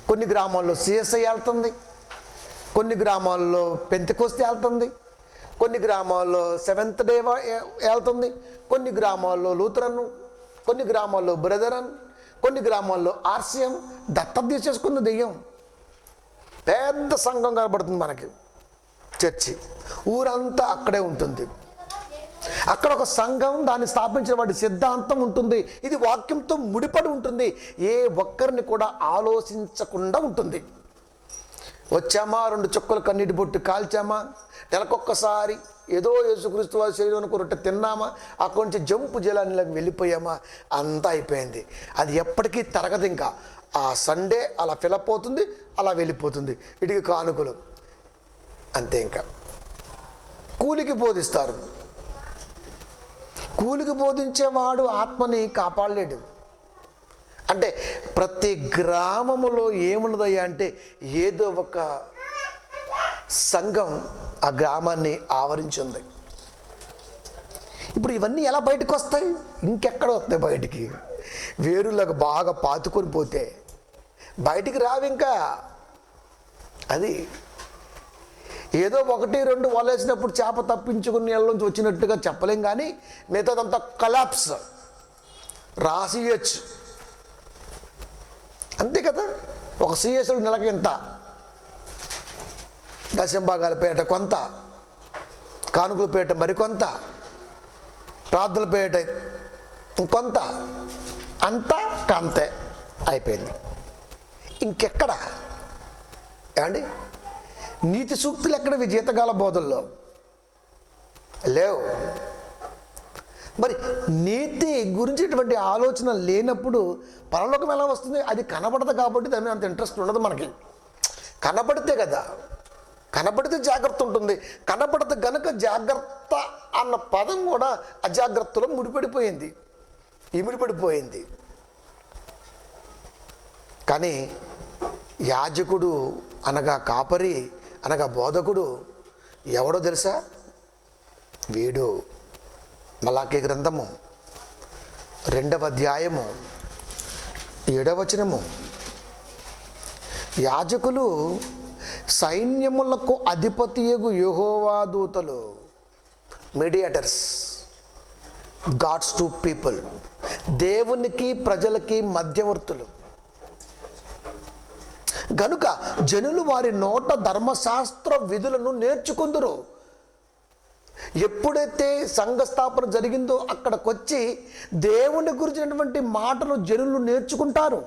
కొన్ని గ్రామాల్లో సిఎస్ఐ వెళ్తుంది, కొన్ని గ్రామాల్లో పెంతెకోస్తు వెళ్తుంది, కొన్ని గ్రామాల్లో సెవెంత్ డే వెళ్తుంది, కొన్ని గ్రామాల్లో లూథరన్, కొన్ని గ్రామాల్లో బ్రదరన్, కొన్ని గ్రామాల్లో ఆర్సీఎం దత్తత తీసేసుకున్న దెయ్యం. పెద్ద సంఘం కనబడుతుంది మనకి, చర్చి, ఊరంతా అక్కడే ఉంటుంది. అక్కడ ఒక సంఘం, దాన్ని స్థాపించిన వాడి సిద్ధాంతం ఉంటుంది. ఇది వాక్యంతో ముడిపడి ఉంటుంది. ఏ ఒక్కరిని కూడా ఆలోచించకుండా ఉంటుంది. వచ్చామా, 2 చుక్కలు కన్నీటి బొట్టు కాల్చామా, నెలకొక్కసారి ఏదో యేసుక్రీస్తు వారి శరీరం రొట్టె తిన్నామా, అక్కడి నుంచి జంపు జలానికి వెళ్ళిపోయామా, అంతా అయిపోయింది. అది ఎప్పటికీ తరగదు. ఇంకా ఆ సండే అలా ఫిలప్ అవుతుంది, అలా వెళ్ళిపోతుంది. ఇటుకి కానుకలు అంతే. ఇంకా కూలికి బోధిస్తారు. కూలికి బోధించేవాడు ఆత్మని కాపాడలేడు. అంటే ప్రతి గ్రామములో ఏమున్నదయ్యా అంటే ఏదో ఒక సంఘం ఆ గ్రామాన్ని ఆవరించింది. ఇప్పుడు ఇవన్నీ ఎలా బయటకు వస్తాయి? ఇంకెక్కడ వస్తాయి బయటికి? వేరులకు బాగా పాతుకొని పోతే బయటికి రావు. ఇంకా అది ఏదో 1-2 వలేసినప్పుడు చేప తప్పించుకుని నీళ్ళలోంచి వచ్చినట్టుగా చెప్పలేం, కానీ మిగతాదంతా కలాప్స్ రాసియచ్చు. అంతే కదా. ఒక సిఎస్డు నెలకి ఎంత, దశంభాగాల పేట కొంత, కానుకల పేట మరికొంత, ప్రార్థనల పేట ఇంకొంత, అంతా కంతే అయిపోయింది. ఇంకెక్కడ ఏమండి నీతి సూక్తులు ఎక్కడ? జీతకాల బోధల్లో లేవు. మరి నీతి గురించిటువంటి ఆలోచన లేనప్పుడు పరలోకం ఎలా వస్తుంది? అది కనబడదు కాబట్టి దాని అంత ఇంట్రెస్ట్ ఉండదు మనకి. కనబడితే కదా, కనబడితే జాగ్రత్త ఉంటుంది. కనబడదు గనుక జాగ్రత్త అన్న పదం కూడా అజాగ్రత్తలో ముడిపడిపోయింది, ఇమిడిపడిపోయింది. కానీ యాజకుడు అనగా కాపరి అనగా బోధకుడు ఎవడో తెలుసా? వీడు. మలాకీ గ్రంథము 2వ అధ్యాయము 7వ వచనము. యాజకులు సైన్యములకు అధిపతియగు యెహోవా దూతలు, మీడియేటర్స్, గాడ్స్ టు పీపుల్, దేవునికి ప్రజలకి మధ్యవర్తులు గనుక జనులు వారి నోట ధర్మశాస్త్ర విధులను నేర్చుకుందురు. ఎప్పుడైతే సంఘస్థాపన జరిగిందో అక్కడికొచ్చి దేవుని గురించినటువంటి మాటలు జనులు నేర్చుకుంటారు.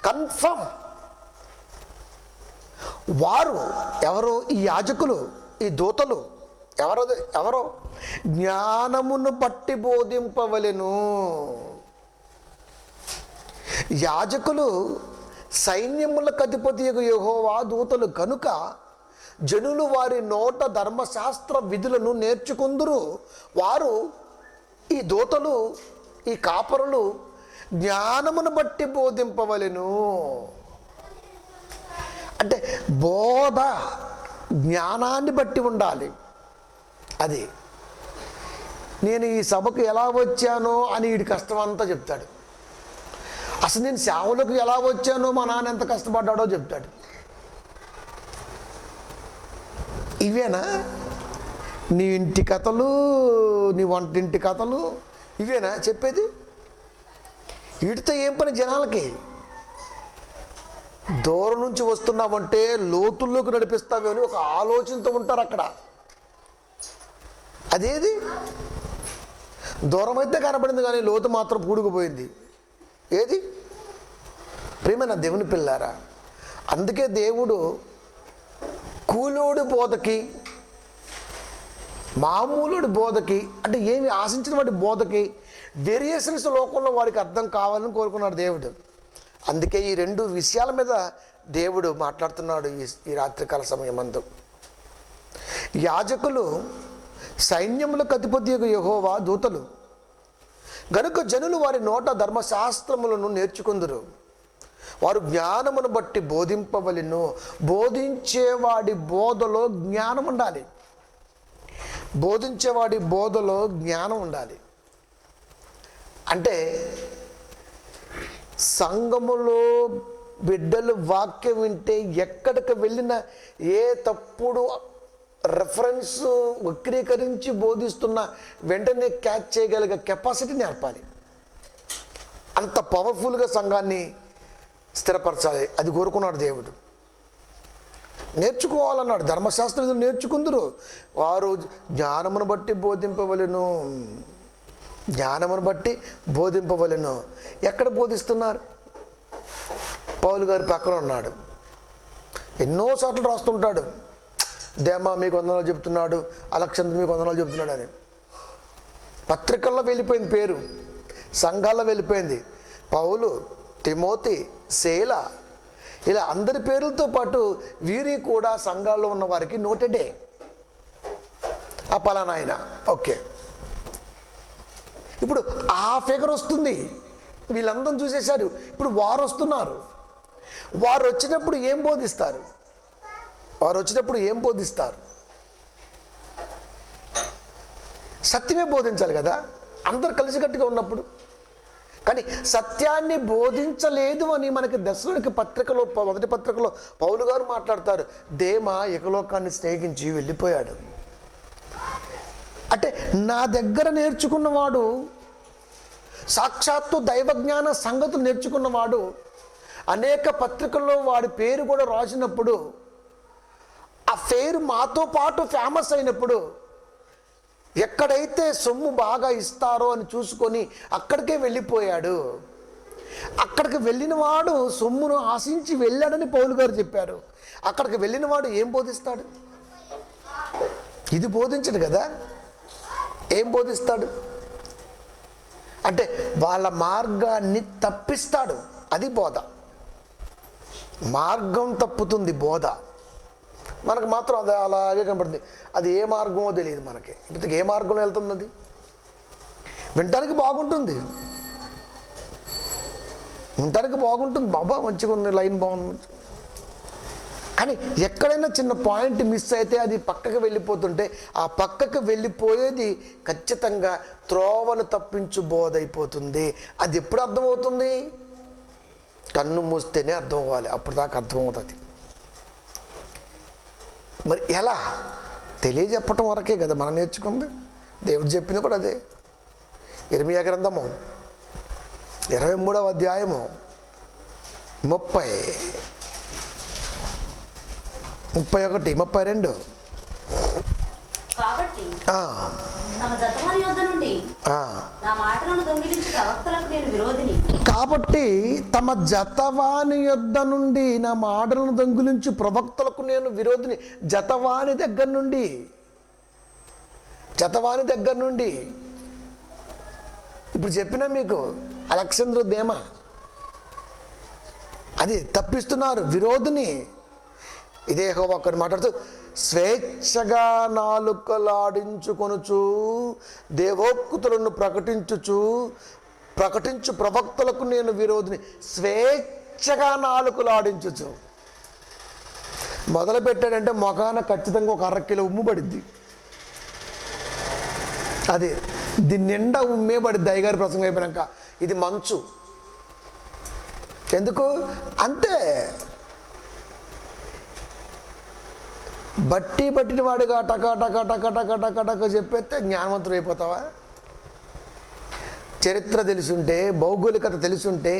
కన్ఫర్మ్. వారు ఎవరో? ఈ యాజకులు, ఈ దూతలు ఎవరో జ్ఞానమును బట్టి బోధింపవలెను. యాజకులు సైన్యములకు అధిపతియగు యెహోవా దూతలు కనుక జనులు వారి నోట ధర్మశాస్త్ర విధులను నేర్చుకుందురు. వారు, ఈ దూతలు, ఈ కాపరులు జ్ఞానమును బట్టి బోధింపవలెను. అంటే బోధ జ్ఞానాన్ని బట్టి ఉండాలి. అది నేను ఈ సభకు ఎలా వచ్చానో అని వీడి కష్టం అంతా చెప్తాడు. అసలు నేను సేవలకు ఎలా వచ్చానో మా నాన్న ఎంత కష్టపడ్డాడో చెప్తాడు. ఇవేనా నీ ఇంటి కథలు, నీ వంటింటి కథలు? ఇవేనా చెప్పేది? వీటితో ఏం పని జనాలకి? దూరం నుంచి వస్తున్నామంటే లోతుల్లోకి నడిపిస్తావే అని ఒక ఆలోచనతో ఉంటారు అక్కడ. అదేది? దూరం అయితే కనబడింది కానీ లోతు మాత్రం పూడుకుపోయింది. ఏది? ప్రియమైన దేవుని పిల్లారా, అందుకే దేవుడు కూలోడి బోధకి, మామూలుడి బోధకి, అంటే ఏమి ఆశించిన వాడి బోధకి వేరియేషన్స్ లోకంలో వాడికి అర్థం కావాలని కోరుకున్నాడు దేవుడు. అందుకే ఈ 2 విషయాల మీద దేవుడు మాట్లాడుతున్నాడు ఈ రాత్రికాల సమయమందు. యాజకులు సైన్యములకు అధిపతియగు యెహోవా దూతలు గనుక జనులు వారి నోట ధర్మశాస్త్రములను నేర్చుకుందురు. వారు జ్ఞానమును బట్టి బోధింపవలెను. బోధించేవాడి బోధలో జ్ఞానం ఉండాలి. బోధించేవాడి బోధలో జ్ఞానం ఉండాలి. అంటే సంఘములో బిడ్డలు వాక్యం వింటే ఎక్కడికి వెళ్ళినా ఏ తప్పుడు రెఫరెన్స్ వక్రీకరించి బోధిస్తున్న వెంటనే క్యాచ్ చేయగలిగే కెపాసిటీ నేర్పాలి. అంత పవర్ఫుల్గా సంఘాన్ని స్థిరపరచాలి, అది కోరుకున్నాడు దేవుడు. నేర్చుకోవాలన్నాడు. ధర్మశాస్త్రం నేర్చుకుందరు, వారు జ్ఞానమును బట్టి బోధింపవలెను, జ్ఞానమును బట్టి బోధింపవలెను. ఎక్కడ బోధిస్తున్నారు? పౌలు గారి పక్కన ఉన్నాడు, ఎన్నోసార్లు రాస్తుంటాడు, దేమా మీకు వందనాలు చెప్తున్నాడు, అలెగ్జాండర్ మీకు వందనాలు చెప్తున్నాడు అని. పత్రికల్లో వెళ్ళిపోయింది పేరు, సంఘాల్లో వెళ్ళిపోయింది. పౌలు, తిమోతి, శీల, ఇలా అందరి పేర్లతో పాటు వీరి కూడా సంఘాల్లో ఉన్న వారికి నోటెడే. ఆ పలానా ఆయన, ఓకే. ఇప్పుడు ఆ ఫిగర్ వస్తుంది, వీళ్ళందరూ చూసేశారు. ఇప్పుడు వారు వస్తున్నారు. వారు వచ్చినప్పుడు ఏం బోధిస్తారు? వారు వచ్చినప్పుడు ఏం బోధిస్తారు? సత్యమే బోధించాలి కదా, అందరు కలిసికట్టుగా ఉన్నప్పుడు. కానీ సత్యాన్ని బోధించలేదు అని మనకి దశలోనికి పత్రికలో, మొదటి పత్రికలో పౌలు గారు మాట్లాడతారు. దేమా ఇకలోకాన్ని స్నేహించి వెళ్ళిపోయాడు. అంటే నా దగ్గర నేర్చుకున్నవాడు, సాక్షాత్తు దైవజ్ఞాన సంగతులు నేర్చుకున్నవాడు, అనేక పత్రికల్లో వాడి పేరు కూడా రాసినప్పుడు, ఆ పేరు మాతో పాటు ఫేమస్ అయినప్పుడు, ఎక్కడైతే సొమ్ము బాగా ఇస్తారో అని చూసుకొని అక్కడికే వెళ్ళిపోయాడు. అక్కడికి వెళ్ళిన వాడు సొమ్మును ఆశించి వెళ్ళాడని పౌలు గారు చెప్పారు. అక్కడికి వెళ్ళిన వాడు ఏం బోధిస్తాడు? ఇది బోధించడు కదా, ఏం బోధిస్తాడు? అంటే వాళ్ళ మార్గాన్ని తప్పిస్తాడు. అది బోధ. మార్గం తప్పుతుంది బోధ. మనకు మాత్రం అది అలాగే కనపడుతుంది. అది ఏ మార్గమో తెలియదు మనకి. ఇంతకు ఏ మార్గంలో వెళ్తుంది? అది వినటానికి బాగుంటుంది, వినటానికి బాగుంటుంది, బాబా మంచిగా ఉంది, లైన్ బాగుంది. కానీ ఎక్కడైనా చిన్న పాయింట్ మిస్ అయితే అది పక్కకు వెళ్ళిపోతుంటే, ఆ పక్కకు వెళ్ళిపోయేది ఖచ్చితంగా త్రోవను తప్పించు బోధ అయిపోతుంది. అది ఎప్పుడు అర్థమవుతుంది? కన్ను మూస్తేనే అర్థం అవ్వాలి, అప్పుడు దాకా అర్థమవుతుంది. మరి ఎలా? తెలియజెప్పటం వరకే కదా మనం నేర్చుకుంది. దేవుడు చెప్పింది కూడా అదే. ఇర్మియా గ్రంథము 23వ అధ్యాయము 30, 31, 32. కాబట్టి తమ జతవాని యొద్ద నుండి నా మాటలను దొంగిలించు ప్రవక్తలకు నేను విరోధిని. కాబట్టి తమ జతవాని యొద్ద నుండి నా మాటలను దొంగిలించు ప్రవక్తలకు నేను విరోధిని. జతవాని దగ్గర నుండి, జతవాని దగ్గర నుండి. ఇప్పుడు చెప్పినా మీకు అలెగ్జాండర్ దేమా, అది తప్పిస్తున్నారు, విరోధిని. ఇదే యెహోవా ఒకరు మాట్లాడుతూ, స్వేచ్ఛగా నాలుకలాడించుకొనుచు దేవోక్తులను ప్రకటించు ప్రవక్తలకు నేను విరోధిని. స్వేచ్ఛగా నాలుకలాడించుచు మొదలు పెట్టాడంటే మొఖాన ఖచ్చితంగా ఒక 1/2 కిలో ఉమ్ము పడిద్ది. అది దీని నిండా ఉమ్మే పడిద్ది. అయ్యగారి ప్రసంగం అయిపోయాక ఇది మంచు. ఎందుకు అంతే? బట్టిన వాడిగా టకా టకా టకా టకా టకా టకా చెప్పేస్తే జ్ఞానవంతుడు అయిపోతావా? చరిత్ర తెలుసుంటే, భౌగోళికత తెలుసుంటే,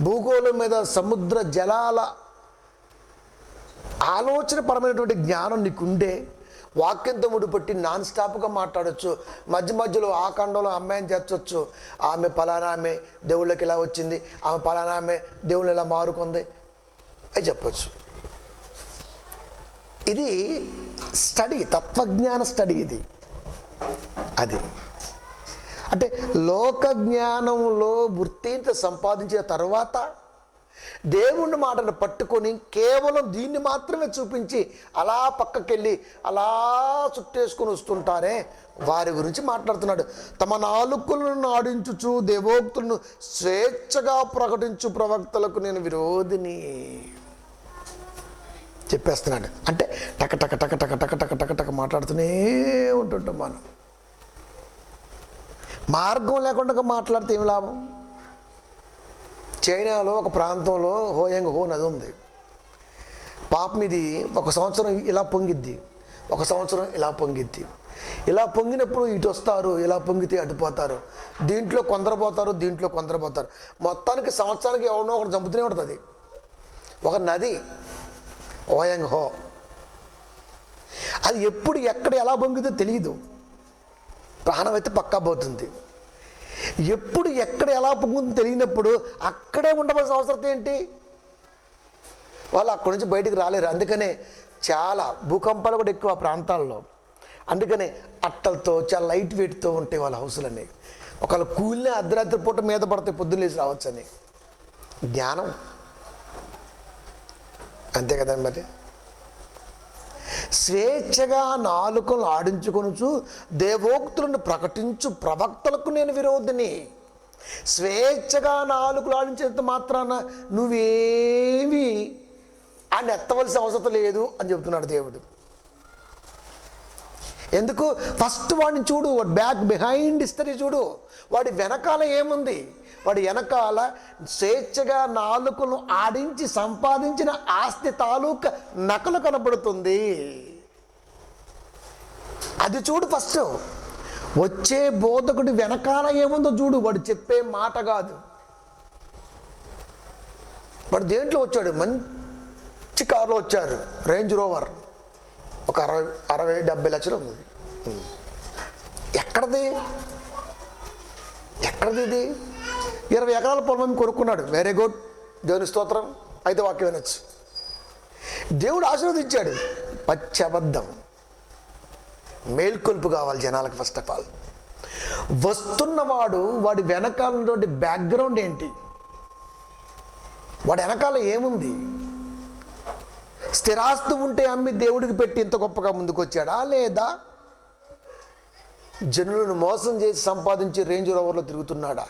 భూగోళం మీద సముద్ర జలాల ఆలోచనపరమైనటువంటి జ్ఞానం నీకుండే, వాక్యంతో ముడిపట్టి నాన్ స్టాప్గా మాట్లాడచ్చు. మధ్య మధ్యలో ఆ ఖండంలో అమ్మాయిని చేర్చొచ్చు. ఆమె పలానా ఆమె దేవుళ్ళకి ఇలా వచ్చింది, ఆమె పలానా ఆమె దేవుళ్ళు ఇలా మారుకుంది అని చెప్పచ్చు. ఇది స్టడీ, తత్వజ్ఞాన స్టడీ ఇది. అది అంటే లోక జ్ఞానంలో వృత్తిని సంపాదించిన తర్వాత దేవుని మాటను పట్టుకొని కేవలం దీన్ని మాత్రమే చూపించి అలా పక్కకెళ్ళి అలా చుట్టేసుకొని వస్తుంటారే, వారి గురించి మాట్లాడుతున్నాడు. తమ నాలుకలను ఆడించుచు దేవోక్తులను స్వేచ్ఛగా ప్రకటించు ప్రవక్తలకు నేను విరోధిని చెప్పేస్తున్నాడు. అంటే టక టక టక టక టక టక టక టక మాట్లాడుతూనే ఉంటుంటాం మనం. మార్గం లేకుండా మాట్లాడితే ఏమి లాభం? చైనాలో ఒక ప్రాంతంలో హోయాంగ్ హో నది ఉంది. పాపం ఇది 1 సంవత్సరం ఇలా పొంగిద్ది, 1 సంవత్సరం ఇలా పొంగిద్ది. ఇలా పొంగినప్పుడు ఇటు వస్తారు, ఇలా పొంగితే అటు పోతారు. దీంట్లో కొందరు పోతారు, దీంట్లో కొందరు పోతారు. మొత్తానికి సంవత్సరానికి ఎవరినో ఒకటి చంపుతూనే ఉంటుంది. ఒక నది ఓయంగ్ హో, అది ఎప్పుడు ఎక్కడ ఎలా పొంగితే తెలియదు. ప్రాణం అయితే పక్కా పోతుంది. ఎప్పుడు ఎక్కడ ఎలా పొంగుతుందో తెలియనప్పుడు అక్కడే ఉండవలసిన అవసరం ఏంటి? వాళ్ళు అక్కడి నుంచి బయటికి రాలేరు. అందుకనే చాలా భూకంపాలు కూడా ఎక్కువ ప్రాంతాల్లో. అందుకనే అట్టలతో చాలా లైట్ వెయిట్తో ఉంటాయి వాళ్ళ హౌసులన్నీ. ఒకవేళ కూలినే అర్ధరాత్రి పూట మీద పడితే పొద్దున్న లేచి రావచ్చు అని జ్ఞానం. అంతే కదండి. మరి స్వేచ్ఛగా నాలుకలు ఆడించుకొనుచు దేవోక్తులను ప్రకటించు ప్రవక్తలకు నేను విరోధిని. స్వేచ్ఛగా నాలుకలు ఆడించేంత మాత్రాన నువ్వేమి అని ఎత్తవలసిన అవసరం లేదు అని చెబుతున్నాడు దేవుడు. ఎందుకు? ఫస్ట్ వాడిని చూడు, వాడి బ్యాక్ బిహైండ్ హిస్టరీ చూడు. వాడి వెనకాల ఏముంది? వాడి వెనకాల స్వేచ్ఛగా నాలుకలు ఆడించి సంపాదించిన ఆస్తి తాలూకా నకలు కనబడుతుంది. అది చూడు ఫస్ట్. వచ్చే బోధకుడి వెనకాల ఏముందో చూడు. వాడు చెప్పే మాట కాదు. వాడు దేంట్లో వచ్చాడు? మంచి కారులో వచ్చారు, రేంజ్ రోవర్, ఒక 60-70 లక్షలు ఉంది. ఎక్కడిది ఇది? 20 ఎకరాల పొలం కొనుక్కున్నాడు. వెరీ గుడ్, దేవుని స్తోత్రం. అయితే వాక్యం వినొచ్చు. దేవుడు ఆశీర్వదించాడు. పచ్చి అబద్ధం. మేల్కొల్పు కావాలి జనాలకు. ఫస్ట్ ఆఫ్ ఆల్ వస్తున్నవాడు వాడి వెనకాల ఉన్నటువంటి బ్యాక్గ్రౌండ్ ఏంటి? వాడి వెనకాల ఏముంది? స్థిరాస్తి ఉంటే అమ్మి దేవుడికి పెట్టి ఇంత గొప్పగా ముందుకు వచ్చాడా, లేదా జనులను మోసం చేసి సంపాదించి రేంజ్ రోవర్లో తిరుగుతున్నాడా?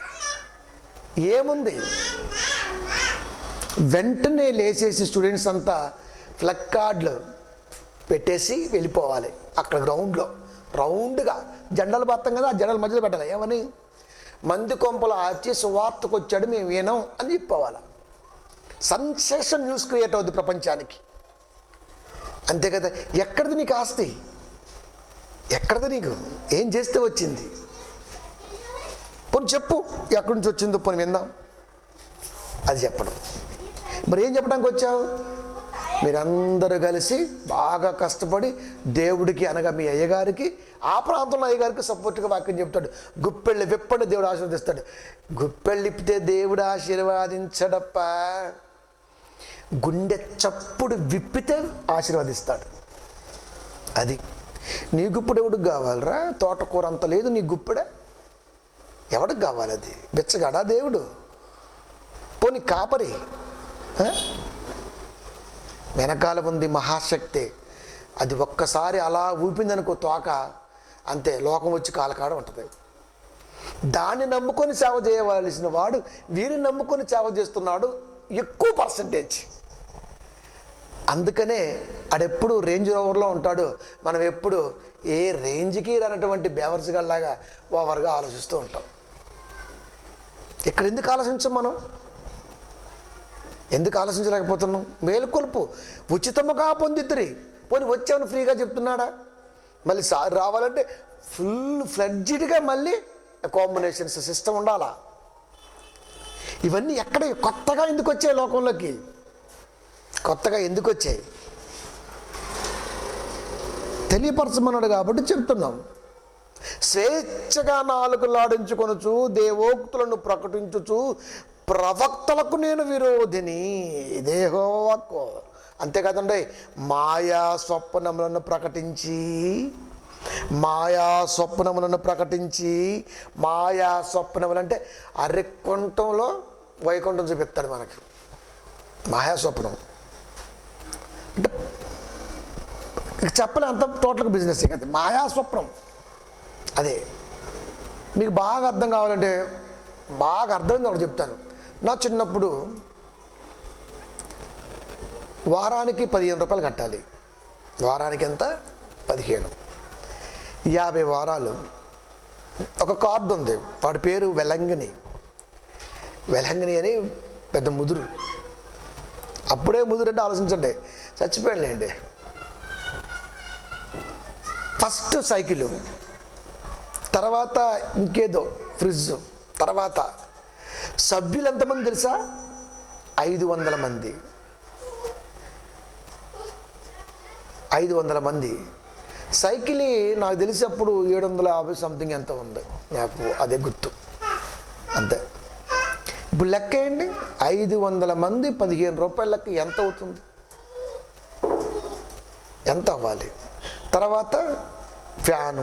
ఏముంది? వెంటనే లేచేసి స్టూడెంట్స్ అంతా ఫ్లగ్ కార్డులు పెట్టేసి వెళ్ళిపోవాలి. అక్కడ గ్రౌండ్లో రౌండ్గా జెండాలు బత్తాం కదా, ఆ జెండాల మధ్యలో పెట్టాలి. ఏమని? మంది కొంపలు ఆచి సువార్తకు వచ్చాడు, మేము వినాం అని చెప్పుకోవాలి. సెన్సేషన్ న్యూస్ క్రియేట్ అవుద్ది ప్రపంచానికి. అంతే కదా. ఎక్కడిది నీకు ఆస్తి? ఎక్కడిది నీకు? ఏం చేస్తే వచ్చింది? పోనీ చెప్పు, ఎక్కడి నుంచి వచ్చిందో పోనీ విందాం. అది చెప్పడం. మరి ఏం చెప్పడానికి వచ్చావు? మీరందరూ కలిసి బాగా కష్టపడి దేవుడికి, అనగా మీ అయ్యగారికి, ఆ ప్రాంతంలో అయ్యగారికి సపోర్ట్గా వాక్యం చెప్తాడు. గుప్పెళ్ళి విప్పండి, దేవుడు ఆశీర్వదిస్తాడు. గుప్పెళ్ళిప్పితే దేవుడు ఆశీర్వాదించడప్ప, గుండె చప్పుడు విప్పితే ఆశీర్వదిస్తాడు. అది నీ గుప్పుడు ఎవడికి కావాలరా? తోటకూర అంత లేదు నీ గుప్పెడ, ఎవడికి కావాలి? అది బిచ్చగాడా దేవుడు? పోనీ కాపరి? వెనకాల ఉంది మహాశక్తి. అది ఒక్కసారి అలా ఊపిందనుకో తోక, అంతే, లోకం వచ్చి కాలకాడ ఉంటుంది. దాన్ని నమ్ముకొని సేవ చేయవలసిన వాడు వీరిని నమ్ముకొని సేవ చేస్తున్నాడు ఎక్కువ పర్సంటేజ్. అందుకనే ఆడెప్పుడు రేంజ్ రోవర్లో ఉంటాడు. మనం ఎప్పుడు ఏ రేంజ్కి రానటువంటి బేవర్స్గాల్లాగా ఓవర్గా ఆలోచిస్తూ ఉంటాం. ఇక్కడ ఎందుకు ఆలోచించాం? మనం ఎందుకు ఆలోచించలేకపోతున్నాం? మేలుకొల్పు ఉచితముగా పొందితిరి. పోనీ వచ్చామని ఫ్రీగా చెప్తున్నాడా? మళ్ళీ సారి రావాలంటే ఫుల్ ఫ్లెడ్జ్డ్గా మళ్ళీ కాంబినేషన్స్ సిస్టమ్ ఉండాలా. ఇవన్నీ ఎక్కడ కొత్తగా ఎందుకు వచ్చాయి లోకంలోకి? కొత్తగా ఎందుకు వచ్చాయి? తెలియపరచమన్నాడు కాబట్టి చెప్తున్నాం. స్వేచ్ఛగా నాలుకలాడించుకొనుచు దేవోక్తులను ప్రకటించుచు ప్రవక్తలకు నేను విరోధిని. ఇదే హోవాకు. అంతే కదండి. మాయా స్వప్నములను ప్రకటించి, మాయా స్వప్నములు అంటే అరెక్కుంటంలో వైకుంఠం చూపిస్తాడు మనకి. మాయా స్వప్నం అంటే చెప్పలే, అంత టోటల్గా బిజినెస్ కదా మాయా స్వప్నం. అదే మీకు బాగా అర్థం కావాలంటే, బాగా అర్థమైంది ఒకటి చెప్తాను. నా చిన్నప్పుడు వారానికి 15 రూపాయలు కట్టాలి. వారానికి ఎంత? 15. 50 వారాలు. ఒక కార్డు ఉంది, వాడి పేరు వెలంగిని అని, పెద్ద ముదురు. అప్పుడే ముదురు అంటే ఆలోచించండి, చచ్చిపోయాడులేండి. ఫస్ట్ సైకిలు, తర్వాత ఇంకేదో ఫ్రిడ్జ్, తర్వాత సభ్యులు ఎంతమంది తెలుసా? 500 మంది. 500 మంది. సైకిల్ నాకు తెలిసినప్పుడు 750 సంథింగ్ ఎంత ఉంది, నాకు అదే గుర్తు, అంతే. ఇప్పుడు లెక్క వేయండి, 500 మంది 15 రూపాయల లెక్క ఎంత అవుతుంది? ఎంత అవ్వాలి? తర్వాత ఫ్యాను,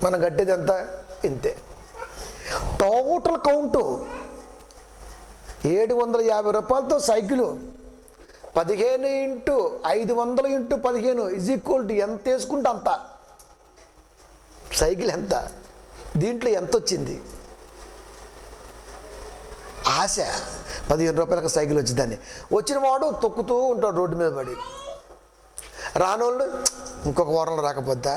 మనం కట్టేది ఎంత? ఇంతే. టోటల్ కౌంటు 750 రూపాయలతో cycle 15 into 500 into 15 is equal to ఎంత వేసుకుంటే అంత. సైకిల్ ఎంత? దీంట్లో ఎంత వచ్చింది? ఆశ 15 రూపాయలకు సైకిల్ వచ్చిందని. వచ్చిన వాడు తొక్కుతూ ఉంటాడు రోడ్డు మీద పడి. రానోళ్ళు ఇంకొక వారంలో రాకపోద్దా?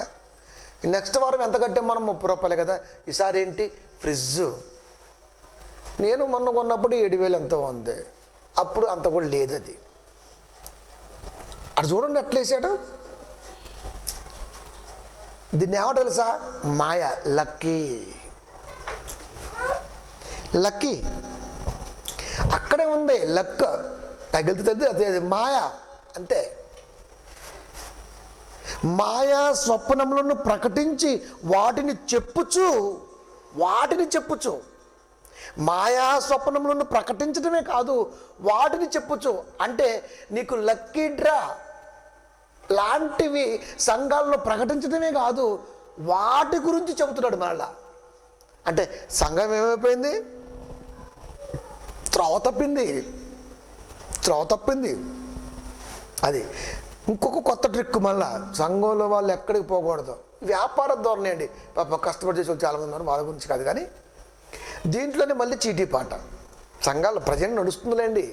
నెక్స్ట్ వారం ఎంత కట్టాం మనం? 30 రూపాయలు కదా. ఈసారి ఏంటి? ఫ్రిడ్జ్. నేను మొన్న కొన్నప్పుడు 7,000 ఎంతో ఉంది, అప్పుడు అంత కూడా లేదు. అది అటు చూడండి ఎట్లా వేసాడు. దీన్ని ఏమో తెలుసా? మాయ, లక్కీ. లక్కీ అక్కడే ఉంది. లక్ తగిలితే అదే మాయ, అంతే. మాయా స్వప్నములను ప్రకటించి వాటిని చెప్పుచు మాయా స్వప్నములను ప్రకటించడమే కాదు, వాటిని చెప్పుచు. అంటే నీకు లక్కీ డ్రా లాంటివి సంఘాలను ప్రకటించడమే కాదు, వాటి గురించి చెబుతున్నాడు మళ్ళా. అంటే సంఘం ఏమైపోయింది? త్రోవ తప్పింది. అది ఇంకొక కొత్త ట్రిక్. మళ్ళా సంఘంలో వాళ్ళు ఎక్కడికి పోకూడదు, వ్యాపార ధోరణి అండి. పాప కష్టపడి చేసే వాళ్ళు చాలామంది ఉన్నారు, వాళ్ళ గురించి కాదు. కానీ దీంట్లోనే మళ్ళీ చీటీ పాట. సంఘాలు ప్రజెంట్ నడుస్తుందిలేండి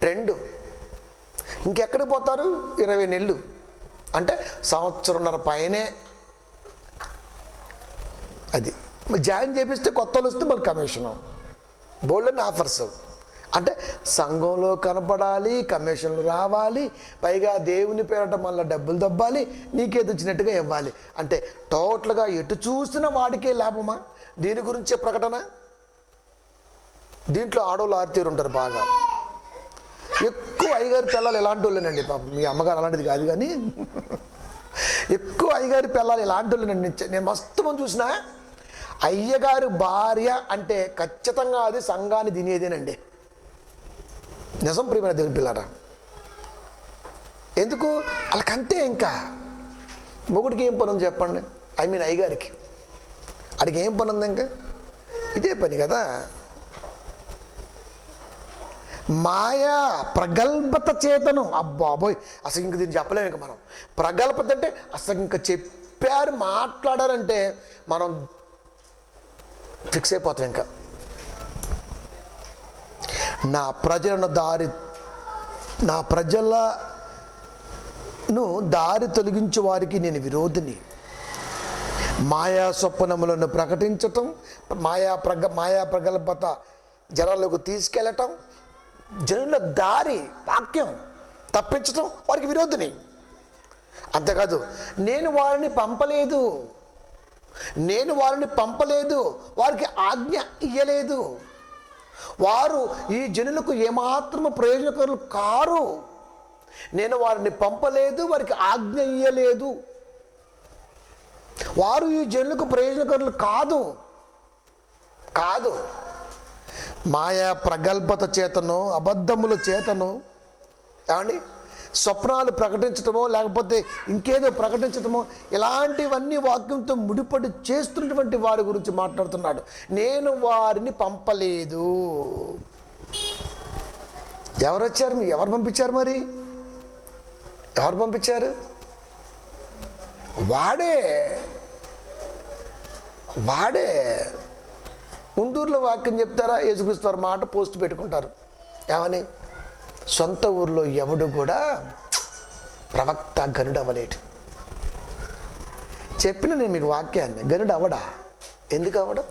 ట్రెండ్. ఇంకెక్కడికి పోతారు? 20 నెలలు అంటే సంవత్సరంన్నర పైనే. అది జాయిన్ చేపిస్తే కొత్త వాళ్ళు వస్తే మళ్ళీ కమిషను, బోల్డ్ ఆఫర్స్. అంటే సంఘంలో కనపడాలి, కమిషన్లు రావాలి, పైగా దేవుని పేరట మళ్ళీ డబ్బులు దబ్బాలి, నీకేది వచ్చినట్టుగా ఇవ్వాలి. అంటే టోటల్గా ఎటు చూసిన వాడికే లాభమా? దీని గురించే ప్రకటన. దీంట్లో ఆడవాళ్ళు ఆర్తీరు ఉంటారు బాగా. ఎక్కువ అయ్యగారి పిల్లలు ఎలాంటి వాళ్ళేనండి. పాపం మీ అమ్మగారు అలాంటిది కాదు, కానీ ఎక్కువ అయ్యగారి పిల్లలు ఎలాంటి వాళ్ళేనండి. నేను మస్తు మంది చూసిన అయ్యగారు భార్య అంటే ఖచ్చితంగా అది సంఘాన్ని తినేదేనండి. నిజం ప్రియమైన దేవుని పిల్లారా. ఎందుకు? వాళ్ళకంతే. ఇంకా మొగుడికి ఏం పని ఉంది చెప్పండి? అయ్యగారికి అడిగి ఏం పని ఉంది? ఇంకా ఇదే పని కదా. మాయా ప్రగల్భత చేతనం. అబ్బాబోయ్, అసలు ఇంక దీన్ని చెప్పలేము. ఇంక మనం ప్రగల్భత అంటే అసలు ఇంకా చెప్పారు, మాట్లాడారంటే మనం ఫిక్స్ అయిపోతాం. ఇంకా నా ప్రజలను దారి తొలగించే వారికి నేను విరోధిని. మాయా స్వప్నములను ప్రకటించటం, మాయా ప్రగల్భత జనాలకు తీసుకెళ్ళటం, జనుల దారి వాక్యం తప్పించటం వారికి విరోధిని. అంతేకాదు, నేను వారిని పంపలేదు, వారికి ఆజ్ఞ ఇయ్యలేదు. వారు ఈ జనులకు ఏమాత్రము ప్రయోజనకరులు కారు. నేను వారిని పంపలేదు, వారికి ఆజ్ఞ ఇయ్యలేదు. వారు ఈ జనులకు ప్రయోజనకరులు కాదు. మాయా ప్రగల్భత చేతను, అబద్ధముల చేతను, ఏమండి, స్వప్నాలు ప్రకటించటమో లేకపోతే ఇంకేదో ప్రకటించటమో, ఇలాంటివన్నీ వాక్యంతో ముడిపడి చేస్తున్నటువంటి వారి గురించి మాట్లాడుతున్నాడు. నేను వారిని పంపలేదు. ఎవరు వచ్చారు? ఎవరు పంపించారు? మరి ఎవరు పంపించారు? వాడే. గుంటూరులో వాక్యం చెప్తారా? యేసుక్రీస్తు వారి మాట పోస్ట్ పెట్టుకుంటారు. ఏమని? సొంత ఊర్లో ఎవడు కూడా ప్రవక్త గనుడు అవ్వలేడు. చెప్పిన నేను మీకు వాక్యాన్ని. గనుడు అవడా? ఎందుకు అవడం?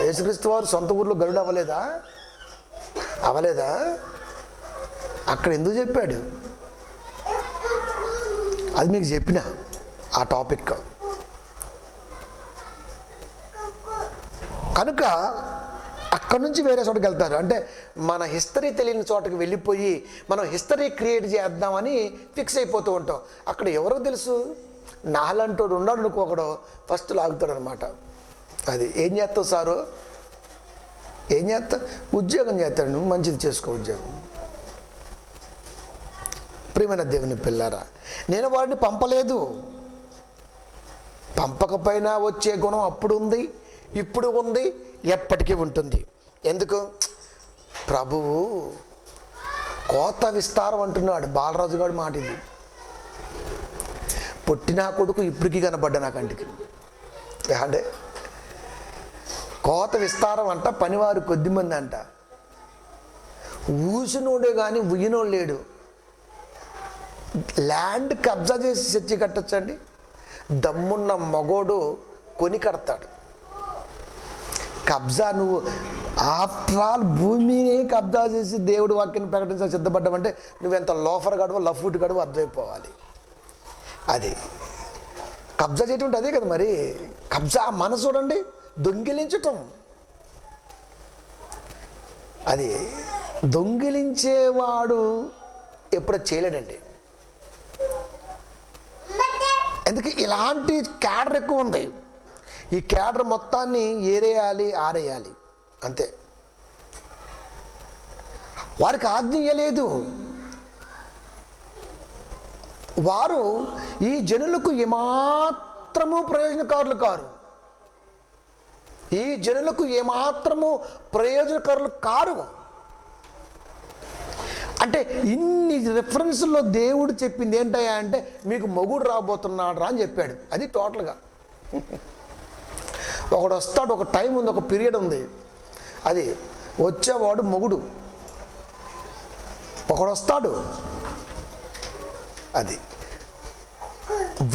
యేసుక్రీస్తు వారు సొంత ఊర్లో గనుడు అవ్వలేదా? అక్కడ ఎందుకు చెప్పాడు? అది మీకు చెప్పిన ఆ టాపిక్. కనుక అక్కడి నుంచి వేరే చోటుకి వెళ్తారు. అంటే మన హిస్టరీ తెలియని చోటకి వెళ్ళిపోయి మనం హిస్టరీ క్రియేట్ చేద్దామని ఫిక్స్ అయిపోతూ ఉంటాం. అక్కడ ఎవరో తెలుసు, నాలంటోడు ఉన్నాడు అనుకోకడో ఫస్ట్ లాగుతాడు అనమాట. అది ఏం చేస్తావు సారు, ఏం చేస్తా, ఉద్యోగం చేస్తాడు, నువ్వు మంచిది చేసుకో ఉద్యోగం. ప్రియమైన దేవుని పిల్లారా, నేను వాడిని పంపలేదు. పంపకపోయినా వచ్చే గుణం అప్పుడు ఉంది, ఇప్పుడు ఉంది, ఎప్పటికీ ఉంటుంది. ఎందుకు? ప్రభువు కోత విస్తారం అంటున్నాడు. బాలరాజు గారి మాట ఇది. పుట్టినా కొడుకు ఇప్పటికీ కనబడ్డా నా కంటికి. అంటే కోత విస్తారం అంట, పనివారు కొద్దిమంది అంట. ఊసినోడే కానీ ఉయ్యినోడు లేడు. ల్యాండ్ కబ్జా చేసి చర్చి కట్టచ్చండి. దమ్మున్న మగోడు కొని కడతాడు. కబ్జా, నువ్వు ఆఫ్టర్ ఆల్ భూమిని కబ్జా చేసి దేవుడు వాక్యాన్ని ప్రకటించాలి సిద్ధపడ్డామంటే నువ్వెంత లోఫర్ గడువు, లఫ్ట్ గడువు అర్థమైపోవాలి. అది కబ్జా చేయటం అదే కదా మరి. కబ్జా మనసు చూడండి, దొంగిలించటం. అది దొంగిలించేవాడు ఎప్పుడు చేయలేడండి. ఎందుకు? ఇలాంటి క్యాడర్ ఎక్కువ ఉంది. ఈ క్యాడర్ మొత్తాన్ని ఏరేయాలి, ఆరేయాలి, అంతే. వారికి ఆజ్ఞ ఇయ్యలేదు. వారు ఈ జనులకు ఏమాత్రము ప్రయోజనకారులు కారు. ఈ జనులకు ఏమాత్రము ప్రయోజనకారులు కారు. అంటే ఇన్ని రెఫరెన్స్లో దేవుడు చెప్పింది ఏంటయ్యా అంటే, మీకు మొగుడు రాబోతున్నాడు రా అని చెప్పాడు. అది టోటల్గా. ఒకడు వస్తాడు, ఒక టైం ఉంది, ఒక పీరియడ్ ఉంది. అది వచ్చేవాడు మొగుడు. ఒకడు వస్తాడు, అది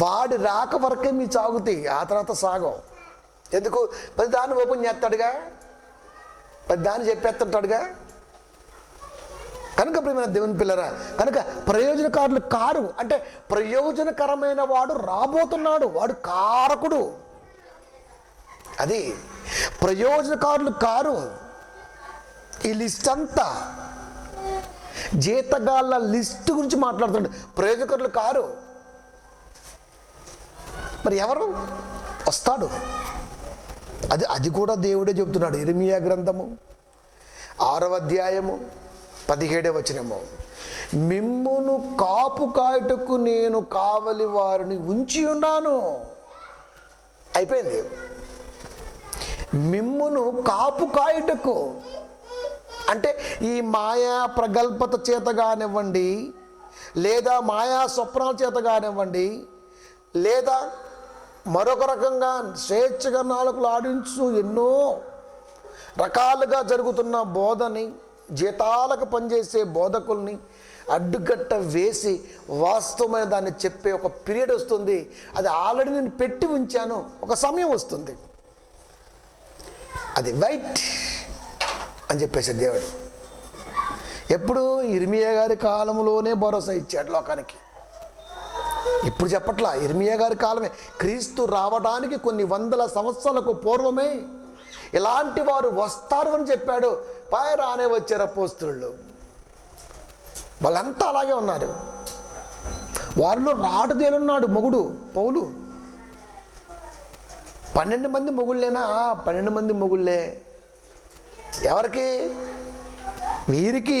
వాడి రాక వరకే మీ సాగుతాయి, ఆ తర్వాత సాగం. ఎందుకు? ప్రతి దాన్ని ఓపెన్ చేస్తాడుగా, ప్రతి దాన్ని చెప్పేస్తుంటాడుగా. కనుక ప్రియమైన దేవుని పిల్లరా, కనుక ప్రయోజనకారులు కారు. అంటే ప్రయోజనకరమైన వాడు రాబోతున్నాడు, వాడు కారకుడు. అది ప్రయోజనకారులు కారు. ఈ లిస్ట్ అంతా జీతగాళ్ళ లిస్ట్ గురించి మాట్లాడుతుండే, ప్రయోజనకారులు కారు. మరి ఎవరు వస్తాడు? అది కూడా దేవుడే చెబుతున్నాడు. ఇర్మియా గ్రంథము 6వ అధ్యాయము 17వ వచనము, మిమ్మును కాపు కాయుటకు నేను కావలి వారిని ఉంచి ఉన్నాను. అయిపోయింది. మిమ్మును కాపు కాయుటకు అంటే ఈ మాయా ప్రగల్భత చేత కానివ్వండి, లేదా మాయా స్వప్నాల చేత కానివ్వండి, లేదా మరొక రకంగా స్వేచ్ఛగా నాలుకలు ఆడించు ఎన్నో రకాలుగా జరుగుతున్న బోధని, జీతాలకు పనిచేసే బోధకుల్ని అడ్డుగట్ట వేసి వాస్తవమైన దాన్ని చెప్పే ఒక పీరియడ్ వస్తుంది. అది ఆల్రెడీ నేను పెట్టి ఉంచాను, ఒక సమయం వస్తుంది. అది వెయిట్ అని చెప్పేసాడు దేవుడు. ఎప్పుడు? ఇర్మియా గారి కాలంలోనే భరోసా ఇచ్చాడు లోకానికి. ఇప్పుడు చెప్పట్లా, ఇర్మియా గారి కాలమే. క్రీస్తు రావడానికి కొన్ని వందల సంవత్సరాలకు పూర్వమే ఇలాంటి వారు వస్తారు అని చెప్పాడు. రానే వచ్చారు అపోస్తలులు. వాళ్ళంతా అలాగే ఉన్నారు. వారిలో రాటుదేలున్నాడు మొగుడు పౌలు. 12 మంది మొగుళ్ళేనా? 12 మంది మొగుళ్ళే. ఎవరికి? వీరికి,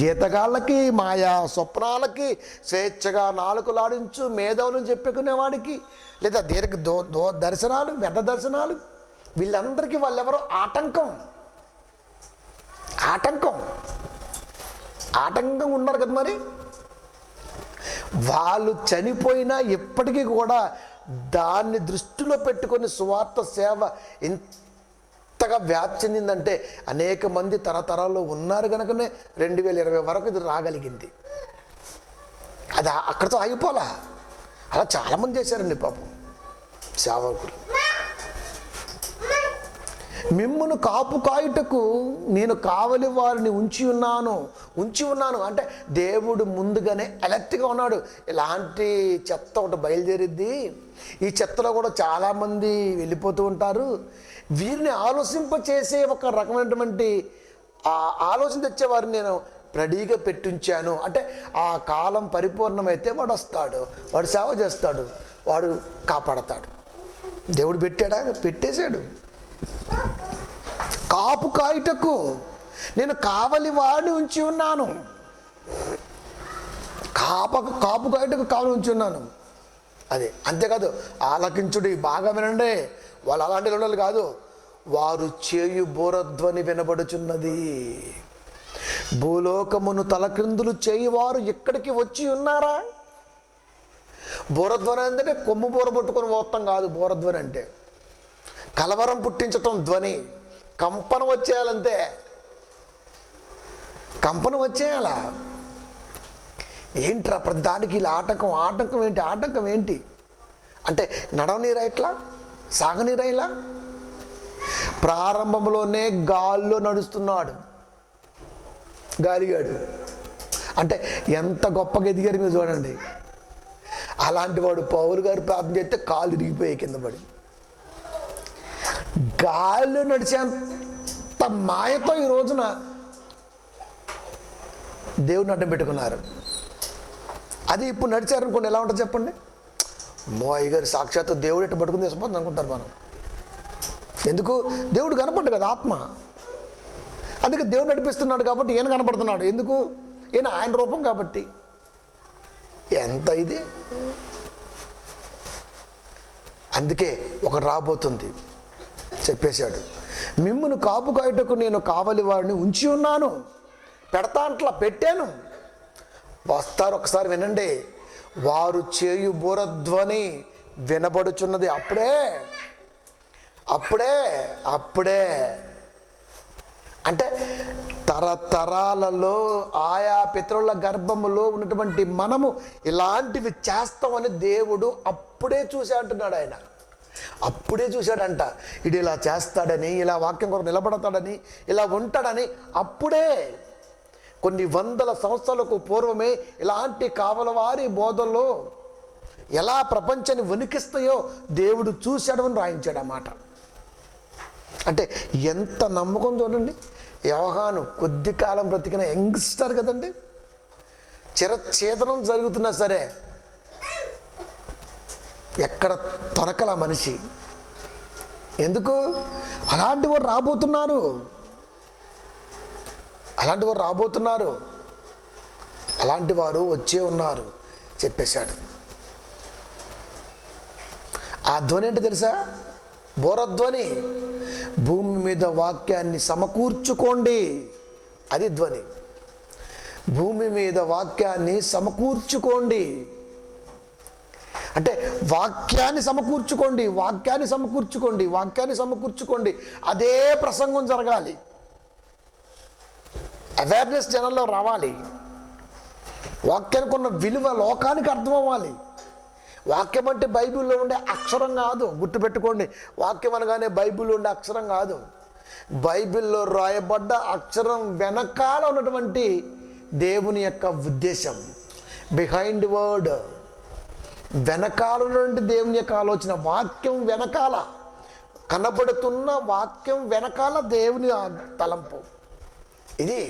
జీతగాళ్ళకి, మాయా స్వప్నాలకి, స్వేచ్ఛగా నాలుకలాడించు మేధావులను చెప్పుకునేవాడికి, లేదా దీర్ఘ దర్శనాలు, వ్యర్థ దర్శనాలు, వీళ్ళందరికీ వాళ్ళెవరో ఆటంకం ఉన్నారు కదా. మరి వాళ్ళు చనిపోయినా ఎప్పటికీ కూడా దాన్ని దృష్టిలో పెట్టుకొని సువార్త సేవ ఎంతగా వ్యాప్తి చెందిందంటే అనేక మంది తరతరాల్లో ఉన్నారు కనుకనే 2020 వరకు ఇది రాగలిగింది. అది అక్కడితో ఆగిపోలా. అలా చాలామంది చేశారండి పాపం సేవకులు. మిమ్మును కాపు కాయుటకు నేను కావలి వారిని ఉంచి ఉన్నాను అంటే దేవుడు ముందుగానే అలర్ట్గా ఉన్నాడు. ఇలాంటి చెత్త ఒకటి బయలుదేరిద్ది, ఈ చెత్తలో కూడా చాలామంది వెళ్ళిపోతూ ఉంటారు, వీరిని ఆలోచింపచేసే ఒక రకమైనటువంటి ఆలోచన తెచ్చేవారిని నేను రెడీగా పెట్టించాను. అంటే ఆ కాలం పరిపూర్ణమైతే వాడు వస్తాడు, వాడు సేవ చేస్తాడు, వాడు కాపాడతాడు. దేవుడు పెట్టాడా? పెట్టేశాడు. కాపు కాయుటకు నేను కావలి వాడిని ఉంచి ఉన్నాను. కాపు కాయుటకు కావలి ఉంచి ఉన్నాను. అదే అంతేకాదు, ఆలకించుడి, బాగా వినండి. వాళ్ళు అలాంటి వాళ్ళు కాదు, వారు చేయు బోరధ్వని వినబడుచున్నది. భూలోకమును తలక్రిందులు చేయువారు ఇక్కడికి వచ్చి ఉన్నారా? బోరధ్వని అంటే కొమ్ము బోర పట్టుకొని పోతాం కాదు. బోరధ్వని అంటే కలవరం పుట్టించటం ధ్వని, కంపనం వచ్చేయాలంతే, కంపనం వచ్చేయాలా. ఏంట్రా ప్రతి దానికి ఇలా ఆటంకం ఏంటి అంటే నడవనీరా ఇట్లా, సాగనీరా ఇలా. ప్రారంభంలోనే గాల్లో నడుస్తున్నాడు గాలిగాడు. అంటే ఎంత గొప్పగా ఎదిగారు మీరు చూడండి. అలాంటి వాడు పౌలు గారు ప్రార్థన చేస్తే కాళ్ళు ఇరిగిపోయాయి కింద పడి. గాల్లో నడిచేంత మాయతో ఈ రోజున దేవుడిని అడ్డం పెట్టుకున్నారు. అది ఇప్పుడు నడిచారనుకోండి ఎలా ఉంటుంది చెప్పండి. మోయ్ గారు సాక్షాత్తు దేవుడు ఎట్టు పట్టుకుని తీసుకుపోతుంది అనుకుంటారు మనం. ఎందుకు? దేవుడు కనపడ్డు కదా, ఆత్మ. అందుకే దేవుడు నడిపిస్తున్నాడు కాబట్టి ఈయన కనపడుతున్నాడు. ఎందుకు? ఈయన ఆయన రూపం కాబట్టి. ఎంత ఇది. అందుకే ఒక రాబోతుంది చెప్పేశాడు, మిమ్మును కాపు కాయుటకు నేను కావలి వాడిని ఉంచి ఉన్నాను. పెడతా అంట్లా పెట్టాను. వస్తారు, ఒకసారి వినండి. వారు చేయు బోరధ్వని వినబడుచున్నది. అప్పుడే అంటే తరతరాలలో ఆయా పితరుల గర్భములో ఉన్నటువంటి మనము ఇలాంటివి చేస్తామని దేవుడు అప్పుడే చూశాడంటున్నాడు. ఆయన అప్పుడే చూశాడంట. ఇది ఇలా చేస్తాడని, ఇలా వాక్యం కొరకు నిలబడతాడని, ఇలా ఉంటాడని అప్పుడే కొన్ని వందల సంవత్సరాలకు పూర్వమే ఇలాంటి కావలవారి బోధల్లో ఎలా ప్రపంచాన్ని వణికిస్తాయో దేవుడు చూశాడని రాయించాడు అన్నమాట. అంటే ఎంత నమ్మకం చూడండి. యోహాను కొద్ది కాలం బ్రతికిన యంగ్స్టర్ కదండి. చిరఛేదనం జరుగుతున్నా సరే ఎక్కడ తొనకల మనిషి. ఎందుకు? అలాంటి వారు రాబోతున్నారు, అలాంటి వారు వచ్చే ఉన్నారు చెప్పేశాడు. ఆ ధ్వని ఏంటో తెలుసా? బోరధ్వని. భూమి మీద వాక్యాన్ని సమకూర్చుకోండి, అది ధ్వని. భూమి మీద వాక్యాన్ని సమకూర్చుకోండి అంటే వాక్యాన్ని సమకూర్చుకోండి. అదే ప్రసంగం జరగాలి. అవేర్నెస్ జనంలో రావాలి. వాక్యానికి ఉన్న విలువ లోకానికి అర్థం అవ్వాలి. వాక్యం అంటే బైబిల్లో ఉండే అక్షరం కాదు, గుర్తుపెట్టుకోండి. వాక్యం అనగానే బైబిల్లో ఉండే అక్షరం కాదు. బైబిల్లో రాయబడ్డ అక్షరం వెనకాల ఉన్నటువంటి దేవుని యొక్క ఉద్దేశం, బిహైండ్ వర్డ్, వెనకాల ఉన్నటువంటి దేవుని యొక్క ఆలోచన. వాక్యం వెనకాల కనబడుతున్న వాక్యం వెనకాల దేవుని తలంపు. ఇది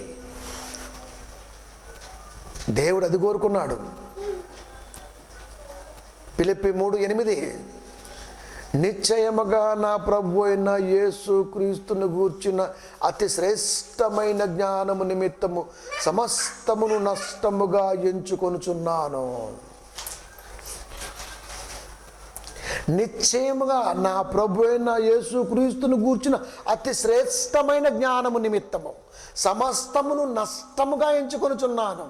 దేవుడు అది కోరుకున్నాడు. ఫిలిప్పీ 3:8 నిశ్చయముగా నా ప్రభు అయిన యేసు క్రీస్తును గూర్చిన అతి శ్రేష్టమైన జ్ఞానము నిమిత్తము సమస్తమును నష్టముగా ఎంచుకొనుచున్నాను. నిశ్చయముగా నా ప్రభు అయిన యేసు క్రీస్తును గూర్చిన అతి శ్రేష్టమైన జ్ఞానము నిమిత్తము సమస్తమును నష్టముగా ఎంచుకొనుచున్నాను.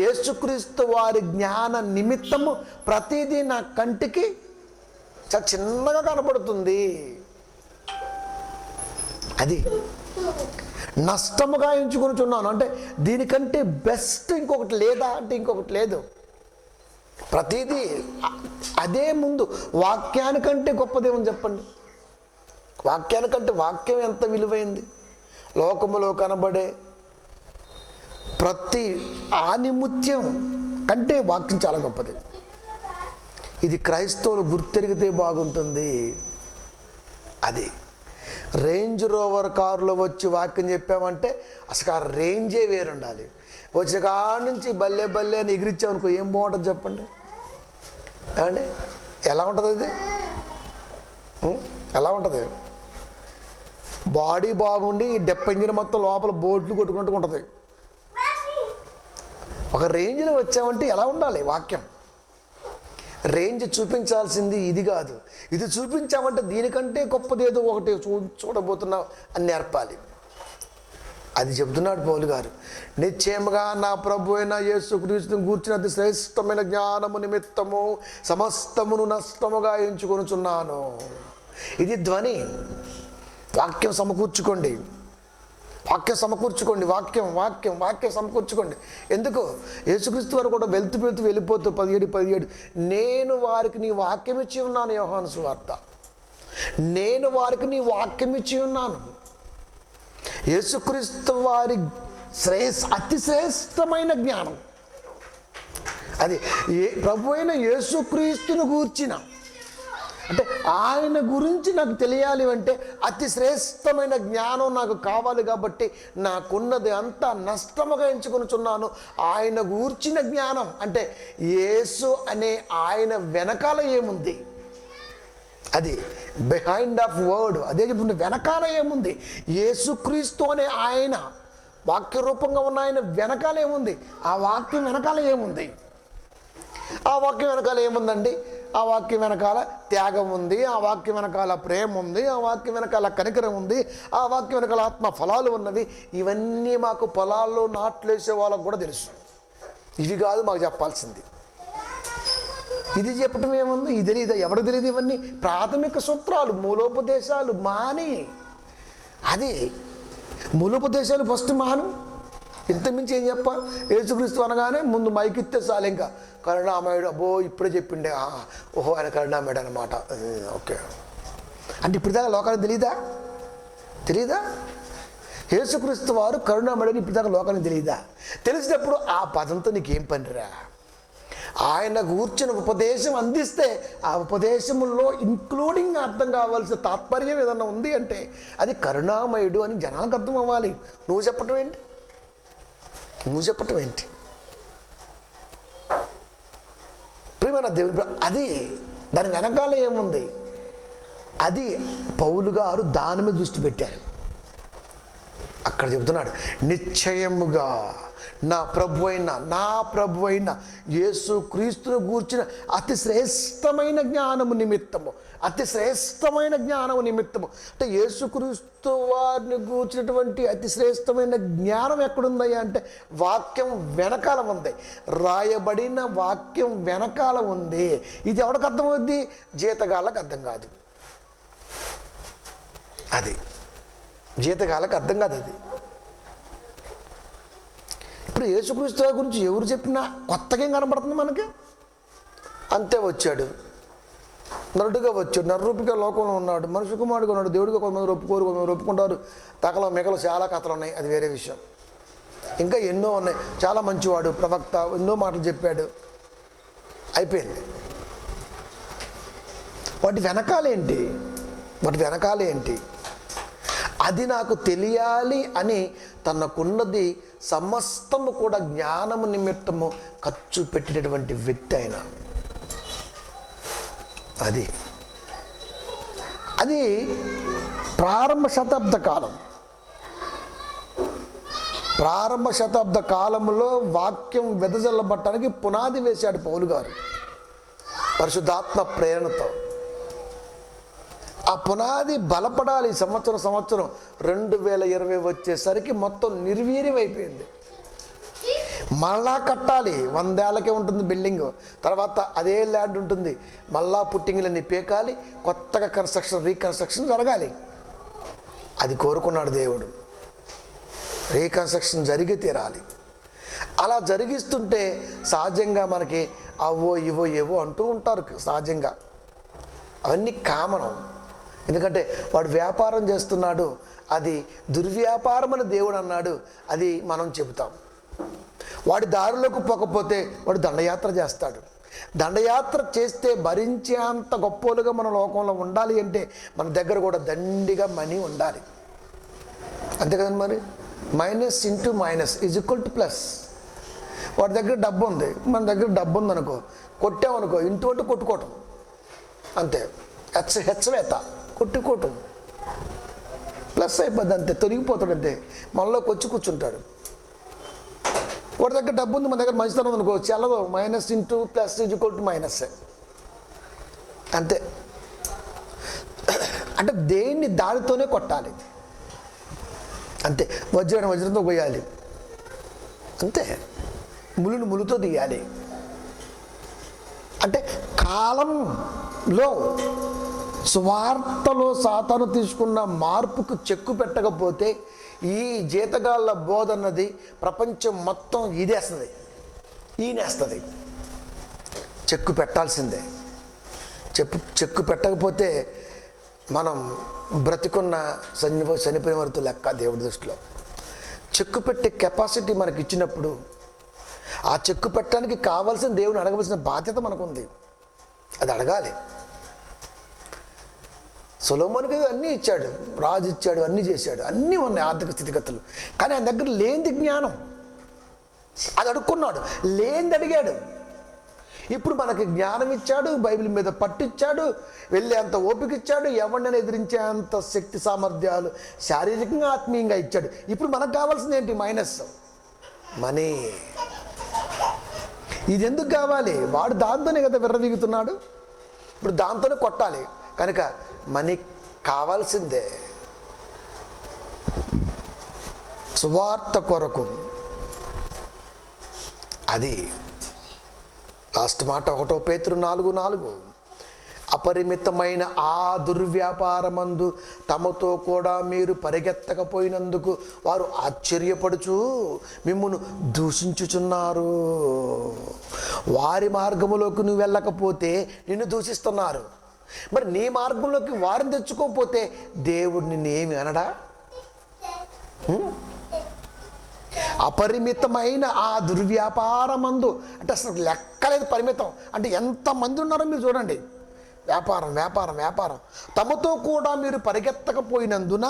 యేసుక్రీస్తు వారి జ్ఞాన నిమిత్తము ప్రతిదీ నా కంటికి చాలా చిన్నగా కనబడుతుంది. అది నష్టముగా ఎంచుకొనుచున్నాను అంటే దీనికంటే బెస్ట్ ఇంకొకటి లేదా అంటే ఇంకొకటి లేదు. ప్రతిదీ అదే ముందు. వాక్యానికంటే గొప్పదేమని చెప్పండి? వాక్యానికంటే వాక్యం ఎంత విలువైంది? లోకములో కనబడే ప్రతి ఆనిముత్యం కంటే వాక్యం చాలా గొప్పది. ఇది క్రైస్తవులు గుర్తెరిగితే బాగుంటుంది. అది రేంజ్ రోవర్ కారులో వచ్చి వాక్యం చెప్పామంటే అసలు ఆ రేంజే వేరుండాలి. వచ్చిన కాడ నుంచి బల్లే బల్లే అని ఎగిరిచ్చామనుకో ఏం బాగుంటుంది చెప్పండి? ఏమండి, ఎలా ఉంటుంది అది? ఎలా ఉంటుంది? బాడీ బాగుండి డెప్ ఇంజిన్ మొత్తం లోపల బోట్లు కొట్టుకుంటూ ఉంటుంది. ఒక రేంజ్లో వచ్చామంటే ఎలా ఉండాలి వాక్యం? రేంజ్ చూపించాల్సింది ఇది కాదు. ఇది చూపించామంటే దీనికంటే గొప్పది ఏదో ఒకటి చూడబోతున్నాం అని నేర్పాలి. అది చెబుతున్నాడు పౌలు గారు. నిశ్చయముగా నా ప్రభు అయిన యేసుక్రీస్తుని గూర్చిన అతి శ్రేష్టమైన జ్ఞానము నిమిత్తము సమస్తమును నష్టముగా ఎంచుకొనుచున్నాను. ఇది ధ్వని. వాక్యం సమకూర్చుకోండి, వాక్యం సమకూర్చుకోండి, వాక్యం వాక్యం వాక్యం సమకూర్చుకోండి. ఎందుకు? యేసుక్రీస్తు వారు కూడా వెళ్తూ వెళ్ళిపోతూ 17 నేను వారికి నీ వాక్యం ఇచ్చి ఉన్నాను. యోహాను సువార్త. నేను వారికి నీ వాక్యం ఇచ్చి ఉన్నాను. యేసుక్రీస్తు వారి అతి శ్రేష్టమైన జ్ఞానం అది. ప్రభు అయిన యేసుక్రీస్తును గూర్చిన, అంటే ఆయన గురించి నాకు తెలియాలి అంటే అతి శ్రేష్టమైన జ్ఞానం నాకు కావాలి. కాబట్టి నాకున్నది అంతా నష్టముగా ఎంచుకొనుచున్నాను. ఆయన గూర్చిన జ్ఞానం అంటే యేసు అనే ఆయన వెనకాల ఏముంది, అది బిహైండ్ ఆఫ్ వర్డ్. అదే చెప్తుంది, వెనకాల ఏముంది? యేసుక్రీస్తు అనే ఆయన వాక్య రూపంగా ఉన్న ఆయన వెనకాల ఏముంది? ఆ వాక్యం వెనకాల ఏముంది? ఆ వాక్యం వెనకాల ఏముందండి? ఆ వాక్యం వెనకాల త్యాగం ఉంది, ఆ వాక్యం వెనకాల ప్రేమ ఉంది, ఆ వాక్యం వెనకాల కనికరం ఉంది, ఆ వాక్యం వెనకాల ఆత్మ ఫలాలు ఉన్నవి. ఇవన్నీ మాకు పొలాల్లో నాట్లేసే వాళ్ళకు కూడా తెలుసు. ఇవి కాదు మాకు చెప్పాల్సింది. ఇది చెప్పటం ఏముంది? ఇది తెలియదు. ఎవరు తెలియదు? ఇవన్నీ ప్రాథమిక సూత్రాలు, మూలోపదేశాలు మాని. అది మూలోపదేశాలు ఫస్ట్ మాను. ఇంతకుమించి ఏం చెప్ప? యేసుక్రీస్తు అనగానే ముందు మైకిస్తే చాలు. ఇంకా కరుణామయుడు, అబ్బో ఇప్పుడే చెప్పిండే, ఓహో ఆయన కరుణామయుడు అనమాట. ఓకే అంటే ఇప్పుడు దాకా లోకానికి తెలీదా? యేసుక్రీస్తు వారు కరుణామయుడని ఇప్పుడు దాకా లోకానికి తెలీదా? తెలిసినప్పుడు ఆ పదంతో నీకేం పనిరా? ఆయన కూర్చుని ఉపదేశం అందిస్తే ఆ ఉపదేశముల్లో ఇంక్లూడింగ్ అర్థం కావాల్సిన తాత్పర్యం ఏదన్నా ఉంది అంటే అది కరుణామయుడు అని జనాలకు అర్థం అవ్వాలి. నువ్వు చెప్పటం ఏంటి? ప్రియమైన దేవుడు, అది దాని వెనకాల ఏముంది? అది పౌలు గారు దాని మీద దృష్టి పెట్టారు. అక్కడ చెబుతున్నాడు, నిశ్చయముగా నా ప్రభు అయిన యేసుక్రీస్తును గూర్చిన అతి శ్రేష్టమైన జ్ఞానము నిమిత్తము. అంటే యేసుక్రీస్తు వారిని గూర్చినటువంటి అతి శ్రేష్టమైన జ్ఞానం ఎక్కడుందయ్యా అంటే వాక్యం వెనకాల ఉంది. రాయబడిన వాక్యం వెనకాల ఉంది. ఇది ఎవరికి అర్థమవుద్ది? జీతగాళ్ళకి అర్థం కాదు. అది జీతగాళ్ళకి అర్థం కాదు. అది ఇప్పుడు యేసుక్రీస్తు గురించి ఎవరు చెప్పినా కొత్తగా ఏం కనబడుతుంది మనకి? అంతే, వచ్చాడు, నరుడుగా వచ్చాడు, నరరూపిగా లోకంలో ఉన్నాడు, మనుషు కుమారుడుగా ఉన్నాడు, దేవుడిగా కొంతమంది ఒప్పుకోరు, కొంతమంది ఒప్పుకుంటారు. తకలో మిగలు చాలా కథలు ఉన్నాయి, అది వేరే విషయం. ఇంకా ఎన్నో ఉన్నాయి. చాలా మంచివాడు, ప్రవక్త, ఎన్నో మాటలు చెప్పాడు, అయిపోయింది. వాటి వెనకాలేంటి? అది నాకు తెలియాలి అని తనకున్నది సమస్తము కూడా జ్ఞానము నిమిత్తము ఖర్చు పెట్టినటువంటి వ్యక్తి ఆయన. అది ప్రారంభ శతాబ్ద కాలంలో వాక్యం వెదజల్లబట్టడానికి పునాది వేశాడు పౌలు గారు పరిశుద్ధాత్మ ప్రేరణతో. ఆ పునాది బలపడాలి. సంవత్సరం 2020 వచ్చేసరికి మొత్తం నిర్వీర్యం అయిపోయింది. మళ్ళా కట్టాలి. 100 ఏళ్ళకే ఉంటుంది బిల్డింగ్. తర్వాత అదే ల్యాండ్ ఉంటుంది. మళ్ళా పుట్టింగ్లన్నీ పేకాలి, కొత్తగా రీకన్స్ట్రక్షన్ జరగాలి. అది కోరుకున్నాడు దేవుడు. రీకన్స్ట్రక్షన్ జరిగి తీరాలి. అలా జరిగిస్తుంటే సహజంగా మనకి అవో ఇవో ఏవో అంటూ ఉంటారు సహజంగా. అవన్నీ కామనం. ఎందుకంటే వాడు వ్యాపారం చేస్తున్నాడు, అది దుర్వ్యాపారం అని దేవుడు అన్నాడు, అది మనం చెబుతాం. వాడి దారిలోకి పోకపోతే వాడు దండయాత్ర చేస్తాడు. దండయాత్ర చేస్తే భరించేంత గొప్పోలుగా మన లోకంలో ఉండాలి అంటే మన దగ్గర కూడా దండిగా మనీ ఉండాలి. అంతే కదండి. మరి minus into minus is equal to plus. వాడి దగ్గర డబ్బు ఉంది, మన దగ్గర డబ్బు ఉందనుకో, కొట్టామనుకో, ఇంటూ అంటే కొట్టుకోవటం అంతే. హెచ్చవేత కొట్టుకోవటం ప్లస్ అయిపోద్ది అంతే, తొలగిపోతాడు అంతే, మనలోకి వచ్చి కూర్చుంటాడు. వాడి దగ్గర డబ్బు ఉంది, మన దగ్గర మంచితనం ఉంది అనుకో, చల్లదు. Minus into plus is equal to minus అంతే. అంటే దేన్ని దానితోనే కొట్టాలి అంతే. వజ్రాన్ని వజ్రంతో పోయాలి అంతే. ములుని ములుతో తీయాలి అంటే. కాలంలో సువార్తలో సాతాను తీసుకున్న మార్పుకు చెక్కు పెట్టకపోతే ఈ జీతగాళ్ళ బోధ అన్నది ప్రపంచం మొత్తం ఈదేస్తుంది, ఈనేస్తుంది. చెక్కు పెట్టాల్సిందే. చెక్కు పెట్టకపోతే మనం బ్రతికున్న చనిపోయిన వరకు లెక్క దేవుడి దృష్టిలో. చెక్కు పెట్టే కెపాసిటీ మనకి ఇచ్చినప్పుడు ఆ చెక్కు పెట్టడానికి కావాల్సిన దేవుని అడగవలసిన బాధ్యత మనకుంది. అది అడగాలి. సొలొమోనుకి అన్నీ ఇచ్చాడు, రాజు ఇచ్చాడు, అన్నీ చేశాడు, అన్నీ ఉన్నాయి ఆర్థిక స్థితిగతులు. కానీ ఆయన దగ్గర లేనిది జ్ఞానం. అది అడుక్కున్నాడు, లేనిది అడిగాడు. ఇప్పుడు మనకి జ్ఞానం ఇచ్చాడు, బైబిల్ మీద పట్టిచ్చాడు, వెళ్ళేంత ఓపిక ఇచ్చాడు, ఎవరినైనా ఎదిరించేంత శక్తి సామర్థ్యాలు శారీరకంగా ఆత్మీయంగా ఇచ్చాడు. ఇప్పుడు మనకు కావాల్సింది ఏంటి? Minus money. ఇది ఎందుకు కావాలి? వాడు దాంతోనే కదా విర్రవీగుతున్నాడు. ఇప్పుడు దాంతోనే కొట్టాలి కనుక మనీ కావాల్సిందే. సువార్త కొరకు అది లాస్ట్ మాట 1 పేతురు 4:4. అపరిమితమైన ఆ దుర్వ్యాపారమందు తమతో కూడా మీరు పరిగెత్తకపోయినందుకు వారు ఆశ్చర్యపడుచు మిమ్మును దూషించుచున్నారు. వారి మార్గములోకి నువ్వు వెళ్ళకపోతే నిన్ను దూషిస్తున్నారు. మరి నీ మార్గంలోకి వారిని తెచ్చుకోకపోతే దేవుడు నిన్నేమి అనడా? అపరిమితమైన ఆ దుర్వ్యాపారమందు అంటే అసలు లెక్కలేదు పరిమితం. అంటే ఎంతమంది ఉన్నారో మీరు చూడండి. వ్యాపారం వ్యాపారం వ్యాపారం. తమతో కూడా మీరు పరిగెత్తకపోయినందున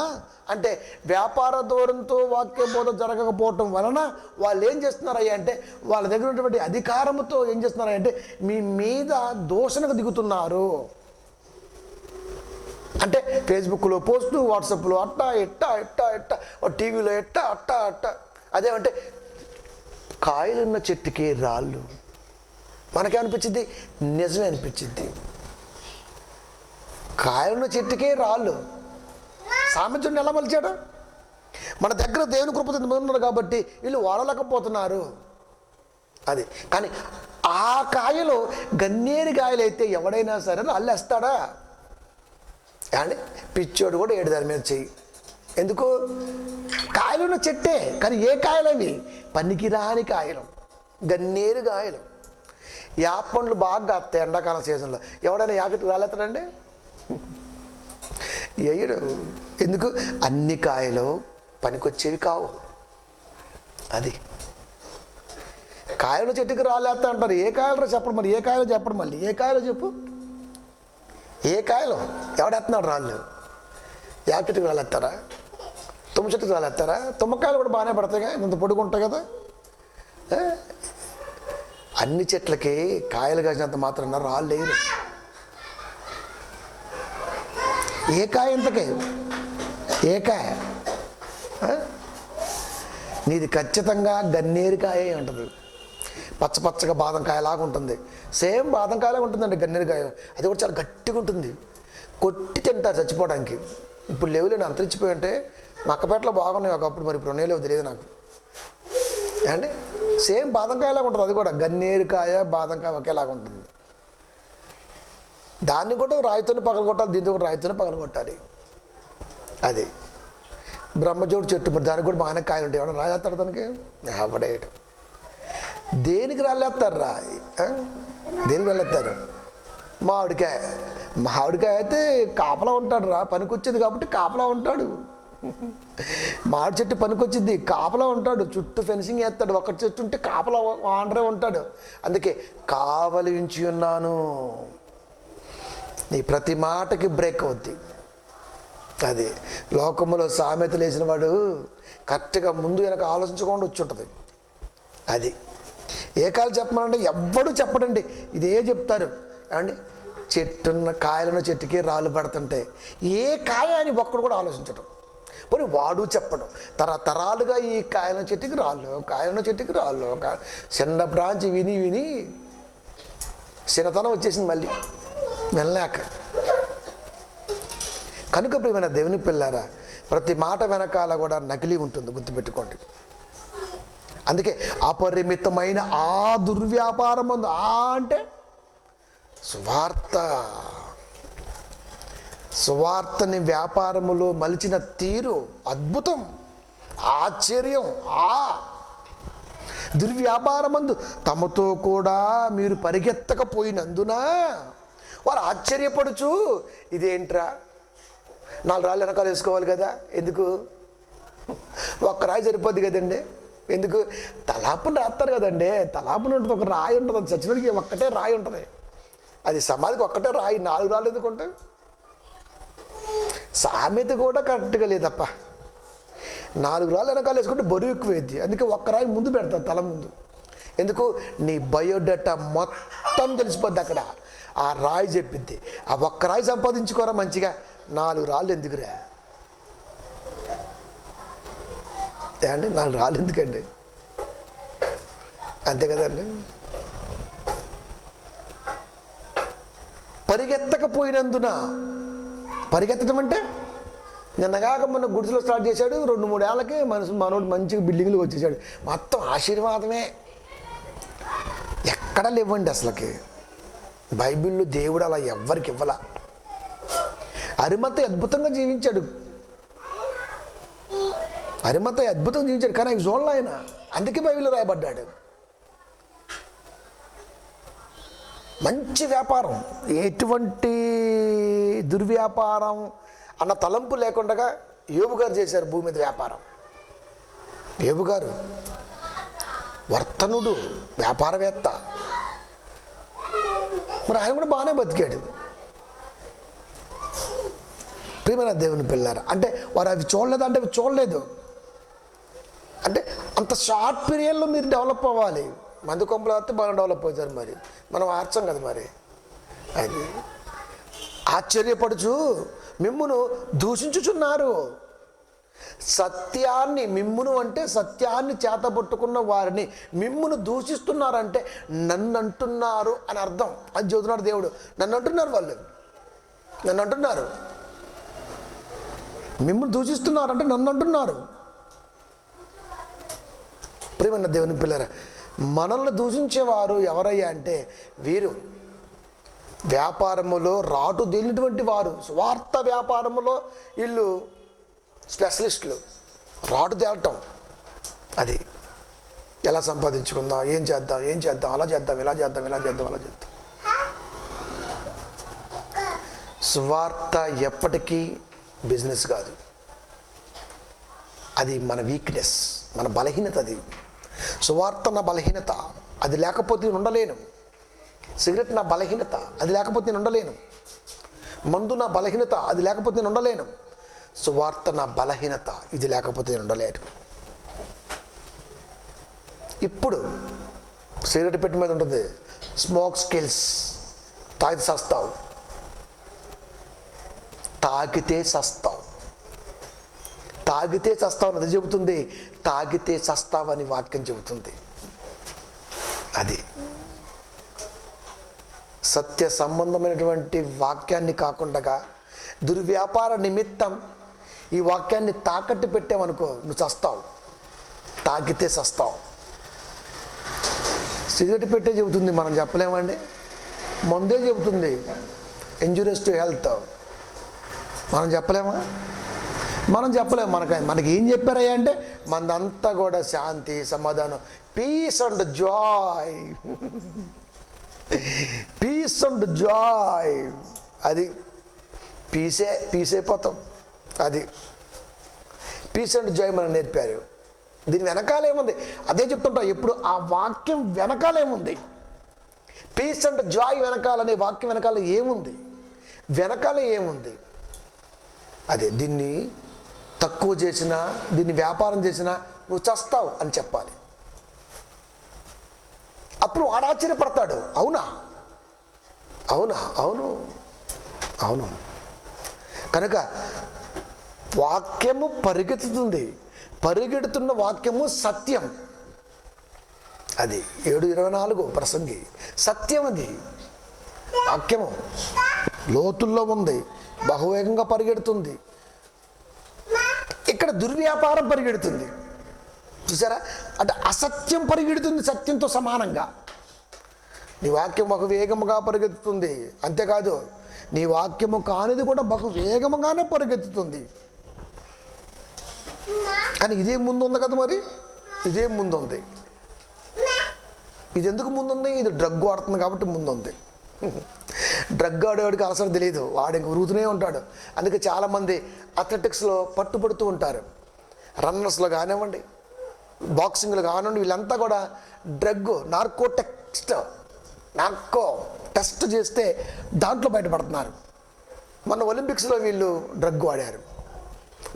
అంటే వ్యాపార దూరంతో వాక్య బోధ జరగకపోవటం వలన వాళ్ళు ఏం చేస్తున్నారయ్యా అంటే వాళ్ళ దగ్గర ఉన్నటువంటి అధికారంతో ఏం చేస్తున్నారంటే మీ మీద దూషణకు దిగుతున్నారు. అంటే ఫేస్బుక్లో పోస్టు, వాట్సాప్లో అట్టా ఎట్టా ఎట్టా ఎట్టా, టీవీలో ఎట్టా అట్టా అట్టా. అదేమంటే కాయలున్న చెట్టుకి రాళ్ళు. మనకేమనిపించింది? నిజమే అనిపించింది. కాయలున్న చెట్టుకే రాళ్ళు. సామెతను ఎలా మలిచాడు? మన దగ్గర దేవుని కృప ఉన్నారు కాబట్టి వీళ్ళు వాడలేకపోతున్నారు. అది కానీ ఆ కాయలు గన్నేరు కాయలైతే ఎవడైనా సరే అల్లేస్తాడా? అండి పిచ్చోడు కూడా ఏడు దాని మీద చెయ్యి. ఎందుకు? కాయలున్న చెట్టే కానీ ఏ కాయలు అవి? పనికిరాని కాయలు, గన్నేరు కాయలు. యాప పండ్లు బాగా కాస్తాయి ఎండాకాలం సీజన్లో. ఎవడైనా యాపకి రాలేతాడండి? వేయడు. ఎందుకు? అన్ని కాయలు పనికొచ్చేవి కావు. అది కాయలు చెట్టుకి రాలేస్తా అంటారు. ఏ కాయలు చెప్పడు. మరి ఏ కాయలు చెప్పడు. మళ్ళీ ఏ కాయలు చెప్పు? ఏ కాయలు ఎవడెత్తున్నాడు రాళ్ళు? యాప చెట్టుకి రాలేస్తారా? తుమ్మ చెట్టుకి రాలేస్తారా? తుమ్మకాయలు కూడా బాగానే పడతాయి, ఇంత పొడుగుంటాయి కదా. అన్ని చెట్లకి కాయలు కాసినంత మాత్రం రాళ్ళు లేరు. ఏ కాయ ఇంతకే? ఏ కాయ? నీది ఖచ్చితంగా గన్నేరుకాయ ఉంటుంది. పచ్చపచ్చగా బాదం కాయలాగా ఉంటుంది. సేమ్ బాదం కాయలాగా ఉంటుందండి గన్నేరుకాయ. అది కూడా చాలా గట్టిగా ఉంటుంది. కొట్టి తింటారు చచ్చిపోవడానికి. ఇప్పుడు లేవులేని అంతరించిపోయి ఉంటే మక్కపేటలో బాగున్నాయి ఒకప్పుడు, మరి ఇప్పుడు లేవు తెలియదు నాకు. ఏమండి సేమ్ బాదం కాయలాగా ఉంటుంది. అది కూడా గన్నేరుకాయ బాదంకాయ ఒకేలాగా ఉంటుంది. దాన్ని కూడా రాయితోనే పగలగొట్టాలి, దీంతో కూడా రాయితోనే పగలగొట్టాలి. అది బ్రహ్మజోడు చెట్టు, మరి దానికి కూడా బాగానే కాయలు ఉంటాయి. ఎవరైనా రాజేస్తాడు దానికి? పడేయటం. దేనికి రాలేస్తారు రా? దేనికి వెళ్ళొస్తారు? మామిడికాయ. మామిడికాయ అయితే కాపలా ఉంటాడు రా, పనికొచ్చేది కాబట్టి కాపలా ఉంటాడు. మామిడి చెట్టు పనికొచ్చింది, కాపలా ఉంటాడు. చుట్టూ ఫెన్సింగ్ వేస్తాడు. ఒక చెట్టు ఉంటే కాపలా ఆండ్రే ఉంటాడు. అందుకే కావలించి ఉన్నాను. నీ ప్రతి మాటకి బ్రేక్ అవుద్ది. అది లోకములో సామెతలు వేసిన వాడు కరెక్ట్గా ముందు వెనక ఆలోచించకుండా వచ్చి ఉంటుంది. అది ఏ కాలు చెప్పమనంటే ఎవ్వడూ చెప్పడండి, ఇదే చెప్తారు. అండి చెట్టున్న కాయలున్న చెట్టుకి రాళ్ళు పడుతుంటే ఏ కాయ అని ఒక్కడు కూడా ఆలోచించడం. పోనీ వాడు చెప్పడం. తరతరాలుగా ఈ కాయల చెట్టుకి రాళ్ళు, కాయలున్న చెట్టుకి రాళ్ళు, చిన్న బ్రాంచ్ విని విని చిన్నతనం వచ్చేసింది మళ్ళీ వెళ్ళాక. కనుక ప్రియమైన దేవుని పిల్లారా, ప్రతి మాట వెనకాల కూడా నకిలీ ఉంటుంది, గుర్తుపెట్టుకోండి. అందుకే అపరిమితమైన ఆ దుర్వ్యాపారం ఉంది. అంటే సువార్తని వ్యాపారములో మలిచిన తీరు అద్భుతం, ఆశ్చర్యం. దుర్వ్యాపారమందు తమతో కూడా మీరు పరిగెత్తకపోయినందున వారు ఆశ్చర్యపడుచు, ఇదేంట్రా 4 రాళ్ళు వెనకాల వేసుకోవాలి కదా, ఎందుకు? ఒక్క రాయి సరిపోద్ది కదండి, ఎందుకు? తలాపుని రాస్తారు కదండి, తలాపుని ఉంటుంది, ఒక రాయి ఉంటుంది. అది చచ్చినోడికి ఒక్కటే రాయి ఉంటుంది. అది సమాధికి ఒక్కటే రాయి, 4 రాళ్ళు ఎందుకుంటాయి? సామెత కూడా కరెక్ట్గా లేదప్ప. 4 రాళ్ళు వెనకాల వేసుకుంటే బరువు ఎక్కువైద్ది. అందుకే ఒక్క రాయి ముందు పెడతారు, తల ముందు. ఎందుకు? నీ బయోడేటా మొత్తం తెలిసిపోద్ది అక్కడ. ఆ రాయి చెప్పిద్ది. ఆ ఒక్క రాయి సంపాదించుకోరా మంచిగా, 4 రాళ్ళు ఎందుకురా? అండి 4 రాళ్ళు ఎందుకండి? అంతే కదండి. పరిగెత్తకపోయినందున, పరిగెత్తడం అంటే నిన్నగాక మొన్న గుడిసెలో స్టార్ట్ చేశాడు, 2-3 ఏళ్ళకి మనోడు మంచిగా బిల్డింగ్లు వచ్చేసాడు. మొత్తం ఆశీర్వాదమే, ఎక్కడ లేవండి అసలుకి. బైబిల్లో దేవుడు అలా ఎవ్వరికి ఇవ్వాల. అరిమత్తయి అద్భుతంగా జీవించాడు, అరిమత్తయి అద్భుతంగా జీవించాడు, కానీ ఆయన జోన్లో ఆయన, అందుకే బైబిల్లో రాయబడ్డాడు. మంచి వ్యాపారం, ఎటువంటి దుర్వ్యాపారం అన్న తలంపు లేకుండా యోబు గారు చేశారు భూమి మీద వ్యాపారం. యోబు గారు వర్తనుడు, వ్యాపారవేత్త. మరి ఆయన కూడా బాగానే బతికాడు. ప్రియమైన దేవుని పిల్లారా, అంటే వారు అవి చూడలేదు అంటే అవి చూడలేదు. అంటే అంత షార్ట్ పీరియడ్లో మీరు డెవలప్ అవ్వాలి. మందు కొంపలు అయితే బాగా డెవలప్ అవుతారు. మరి మనం ఆర్చం కదా. మరి అది ఆశ్చర్యపడుచు మిమ్మును దూషించుచున్నారు. సత్యాన్ని, మిమ్మును అంటే సత్యాన్ని చేతబట్టుకున్న వారిని మిమ్మును దూషిస్తున్నారంటే నన్ను అంటున్నారు అని అర్థం. అది చదువుతున్నాడు దేవుడు. నన్ను అంటున్నారు, వాళ్ళు నన్ను అంటున్నారు. మిమ్మల్ని దూషిస్తున్నారంటే నన్ను అంటున్నారు. ప్రియమైన దేవుని పిల్లరా, మనల్ని దూషించేవారు ఎవరయ్యా అంటే వీరు వ్యాపారములో రాటు దేలినటువంటి వారు. స్వార్థ వ్యాపారములో వీళ్ళు స్పెషలిస్టులు. రాటు తేలటం, అది ఎలా సంపాదించుకుందాం, ఏం చేద్దాం, అలా చేద్దాం, ఇలా చేద్దాం, అలా చేద్దాం. స్వార్థ ఎప్పటికీ బిజినెస్ కాదు. అది మన వీక్నెస్, మన బలహీనత. అది సువార్త నా బలహీనత, అది లేకపోతే నేను ఉండలేను. సిగరెట్ నా బలహీనత, అది లేకపోతే నేను ఉండలేను. మందు నా బలహీనత, అది లేకపోతే నేను ఉండలేను. సువార్త నా బలహీనత, ఇది లేకపోతే నేను ఉండలేను. ఇప్పుడు సిగరెట్ పెట్టి మీద ఉంటుంది స్మోక్ స్కిల్స్. తాగితే సస్తావు, తాగితే సస్తావు, తాగితే చస్తావు అది చెబుతుంది. తాగితే చస్తావని వాక్యం చెబుతుంది. అది సత్య సంబంధమైనటువంటి వాక్యాన్ని కాకుండా దుర్వ్యాపార నిమిత్తం ఈ వాక్యాన్ని తాకట్టు పెట్టామనుకో, నువ్వు చస్తావు. తాగితే చస్తావు. సిగరెట్ పెట్టే చెబుతుంది, మనం చెప్పలేమండి. మందే చెబుతుంది ఇంజూరియస్ టు హెల్త్, మనం చెప్పలేమా? మనం చెప్పలేము. మనకి ఏం చెప్పారయ్యా అంటే మనదంతా కూడా శాంతి, సమాధానం, peace and joy. Peace and joy, అది పీస్ అయిపోతాం. అది పీస్ అండ్ జాయ్ మనం నేర్పారు. దీని వెనకాల ఏముంది? అదే చెప్తుంటా ఎప్పుడు, ఆ వాక్యం వెనకాల ఏముంది? పీస్ అండ్ జాయ్ వెనకాల అనే వాక్యం వెనకాల ఏముంది? వెనకాల ఏముంది? అదే దీన్ని తక్కువ చేసినా, దీన్ని వ్యాపారం చేసినా నువ్వు చస్తావు అని చెప్పాలి. అప్పుడు వాడు ఆశ్చర్యపడతాడు. అవునా, అవునా, అవును, అవును. కనుక వాక్యము పరిగెత్తుతుంది. పరిగెడుతున్న వాక్యము సత్యం. అది 7:24 ప్రసంగి. సత్యం అది. వాక్యము లోతుల్లో ఉంది, బహువేగంగా పరిగెడుతుంది. ఇక్కడ దుర్వ్యాపారం పరిగెడుతుంది. చూసారా? అంటే అసత్యం పరిగెడుతుంది సత్యంతో సమానంగా. నీ వాక్యం బహు వేగముగా పరిగెత్తుతుంది. అంతేకాదు నీ వాక్యము కానిది కూడా బహు వేగముగానే పరిగెత్తుతుంది. కానీ ఇదే ముందు ఉంది కదా, మరి ఇదే ముందు ఉంది. ఇది ఎందుకు ముందుంది? ఇది డ్రగ్ వాడుతుంది కాబట్టి ముందుంది. డ్రగ్ ఆడేవాడికి అవసరం తెలియదు, వాడు ఇంక ఉరుగుతూనే ఉంటాడు. అందుకే చాలామంది అథ్లెటిక్స్లో పట్టుబడుతూ ఉంటారు. రన్నర్స్లో కానివ్వండి, బాక్సింగ్లో కానివ్వండి, వీళ్ళంతా కూడా డ్రగ్ నార్కో టెస్ట్ చేస్తే దాంట్లో బయటపడుతున్నారు. మొన్న ఒలింపిక్స్లో వీళ్ళు డ్రగ్ వాడారు.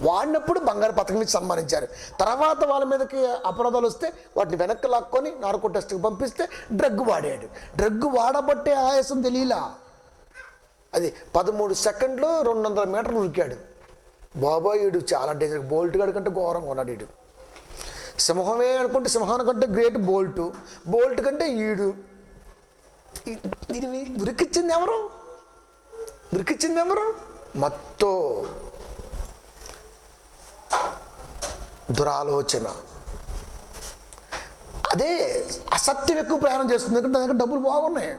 వాడినప్పుడు బంగారు పథకం ఇచ్చి సన్మానించారు. తర్వాత వాళ్ళ మీదకి అపరాధాలు వస్తే వాటిని వెనక్కి లాక్కొని నార్కో టెస్ట్కి పంపిస్తే డ్రగ్ వాడాడు. డ్రగ్ వాడబట్టే ఆయాసం తెలియలా. అది 13 సెకండ్లు 200 మీటర్లు ఉరికాడు. బాబాయ్ ఈడు చాలా డేంజర్. బోల్ట్ గడి కంటే ఘోరంగా ఉన్నాడు ఈడు. సింహమే అనుకుంటే సింహానికంటే గ్రేట్ బోల్ట్ కంటే ఈడు. దీన్ని ఉరికిచ్చింది ఎవరు? మత్తో దురాలోచన. అదే అసత్యం ఎక్కువ ప్రయాణం చేస్తుంది. ఎందుకంటే దాని దగ్గర డబ్బులు బాగున్నాయి.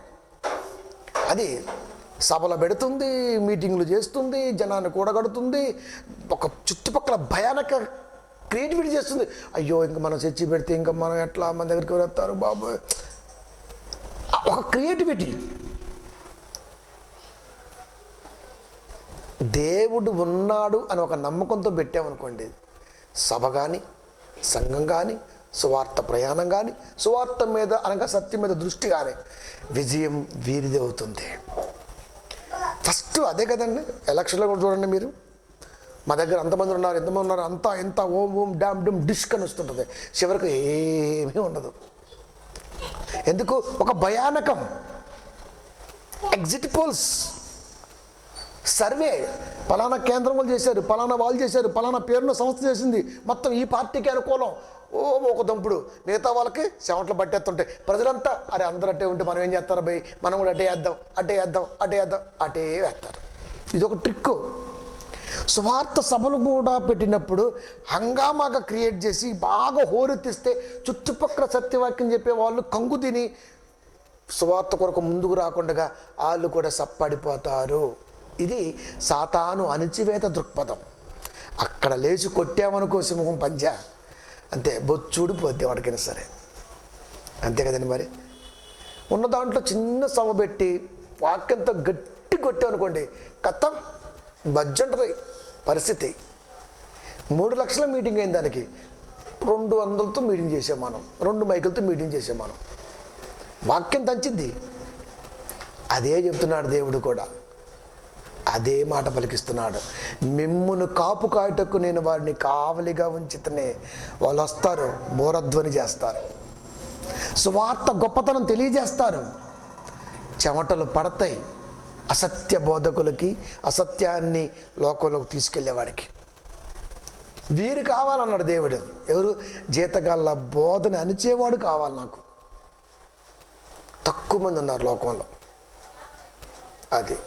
అది సభలు పెడుతుంది, మీటింగ్లు చేస్తుంది, జనాన్ని కూడగడుతుంది, ఒక చుట్టుపక్కల భయానక క్రియేటివిటీ చేస్తుంది. అయ్యో ఇంక మనం చర్చి పెడితే ఇంకా మనం ఎట్లా మన దగ్గరికి వెళ్తారు బాబు, ఒక క్రియేటివిటీ. దేవుడు ఉన్నాడు అని ఒక నమ్మకంతో పెట్టామనుకోండి, సభ కానీ, సంఘం కానీ, సువార్త ప్రయాణం కానీ, సువార్త మీద అనగా సత్యం మీద దృష్టి కానీ, విజయం వీరిది అవుతుంది. ఫస్ట్ అదే కదండి. ఎలక్షన్లో కూడా చూడండి మీరు, మా దగ్గర ఎంతమంది ఉన్నారు అంతా ఎంత ఓం డామ్ డమ్ డిష్ అని వస్తుంటుంది. చివరికి ఏమీ ఉండదు. ఎందుకు? ఒక భయానకం. ఎగ్జిట్ పోల్స్, సర్వే, పలానా కేంద్రం వాళ్ళు చేశారు, పలానా వాళ్ళు చేశారు, పలానా పేరున్న సంస్థ చేసింది, మొత్తం ఈ పార్టీకి అనుకూలం. ఒక దంపుడు, మిగతా వాళ్ళకి చెమటలు పట్టేస్తుంటాయి. ప్రజలంతా అరే అందరూ అట్టే ఉంటే మనం ఏం చేస్తారు భయ్, మనం కూడా అటే వేస్తారు. ఇది ఒక ట్రిక్. సువార్త సభలు కూడా పెట్టినప్పుడు హంగామాగా క్రియేట్ చేసి బాగా హోరెత్తిస్తే చుట్టుపక్కల సత్యవాక్యం చెప్పే వాళ్ళు కంగు తిని సువార్త కొరకు ముందుకు రాకుండా వాళ్ళు కూడా సప్పడిపోతారు. ఇది సాతాను అణిచివేత దృక్పథం. అక్కడ లేచి కొట్టామనుకో సింహం పంజా, అంతే బొచ్చుడిపోద్ది వాడికైనా సరే. అంతే కదండి. మరి ఉన్న దాంట్లో చిన్న సమ పెట్టి వాక్యంతో గట్టి కొట్టామనుకోండి, కథం బజ్జంటది పరిస్థితి. 3 లక్షల మీటింగ్ అయింది, దానికి 200తో మీటింగ్ చేసాం మనం, 2 మైకులతో మీటింగ్ చేసాం మనం. వాక్యం దంచింది. అదే చెప్తున్నాడు దేవుడు కూడా, అదే మాట పలికిస్తున్నాడు. మిమ్మును కాపు కాయటకు నేను వారిని కావలిగా ఉంచితేనే వాళ్ళు వస్తారు, బోరధ్వని చేస్తారు, సువార్త గొప్పతనం తెలియజేస్తారు. చెమటలు పడతాయి అసత్య బోధకులకి, అసత్యాన్ని లోకంలోకి తీసుకెళ్లేవాడికి. వీరు కావాలన్నాడు దేవుడు. ఎవరు? జీతగాళ్ళ బోధన అణిచేవాడు కావాలి నాకు. తక్కువ మంది ఉన్నారు లోకంలో. అది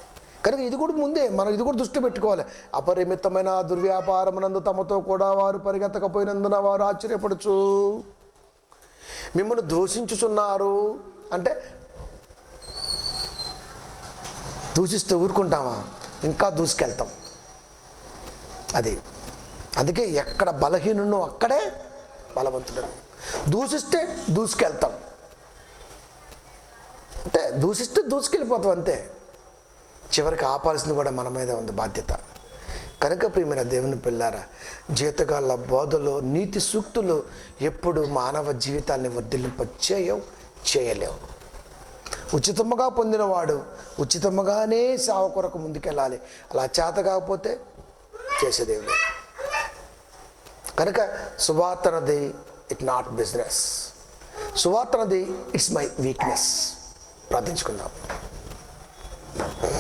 కనుక ఇది కూడా ముందే మనం ఇది కూడా దృష్టి పెట్టుకోవాలి. అపరిమితమైన దుర్వ్యాపారమునందు తమతో కూడా వారు పరిగెత్తకపోయినందున వారు ఆశ్చర్యపడుచు మిమ్మల్ని దూషించుచున్నారు. అంటే దూషిస్తే ఊరుకుంటామా? ఇంకా దూసుకెళ్తాం. అది అందుకే ఎక్కడ బలహీనున్నో అక్కడే బలవంతుడు. దూషిస్తే దూసుకెళ్తాం. అంటే దూషిస్తే దూసుకెళ్ళిపోతాం అంతే. చివరికి ఆపాల్సింది కూడా మన మీద ఉంది బాధ్యత. కనుక ప్రియమైన దేవుని పిల్లారా, జీతగాళ్ళ బోధలు, నీతి సూక్తులు ఎప్పుడు మానవ జీవితాన్ని వర్ధిల్లింప చేయలేవు. ఉచితముగా పొందినవాడు ఉచితముగానే సేవ కొరకు ముందుకెళ్ళాలి. అలా చేత కాకపోతే చేసేదేమి లేదు. కనుక సువార్తనది ఇట్ నాట్ బిజినెస్. సువార్తనది ఇట్స్ మై వీక్నెస్. ప్రార్థించుకుందాం.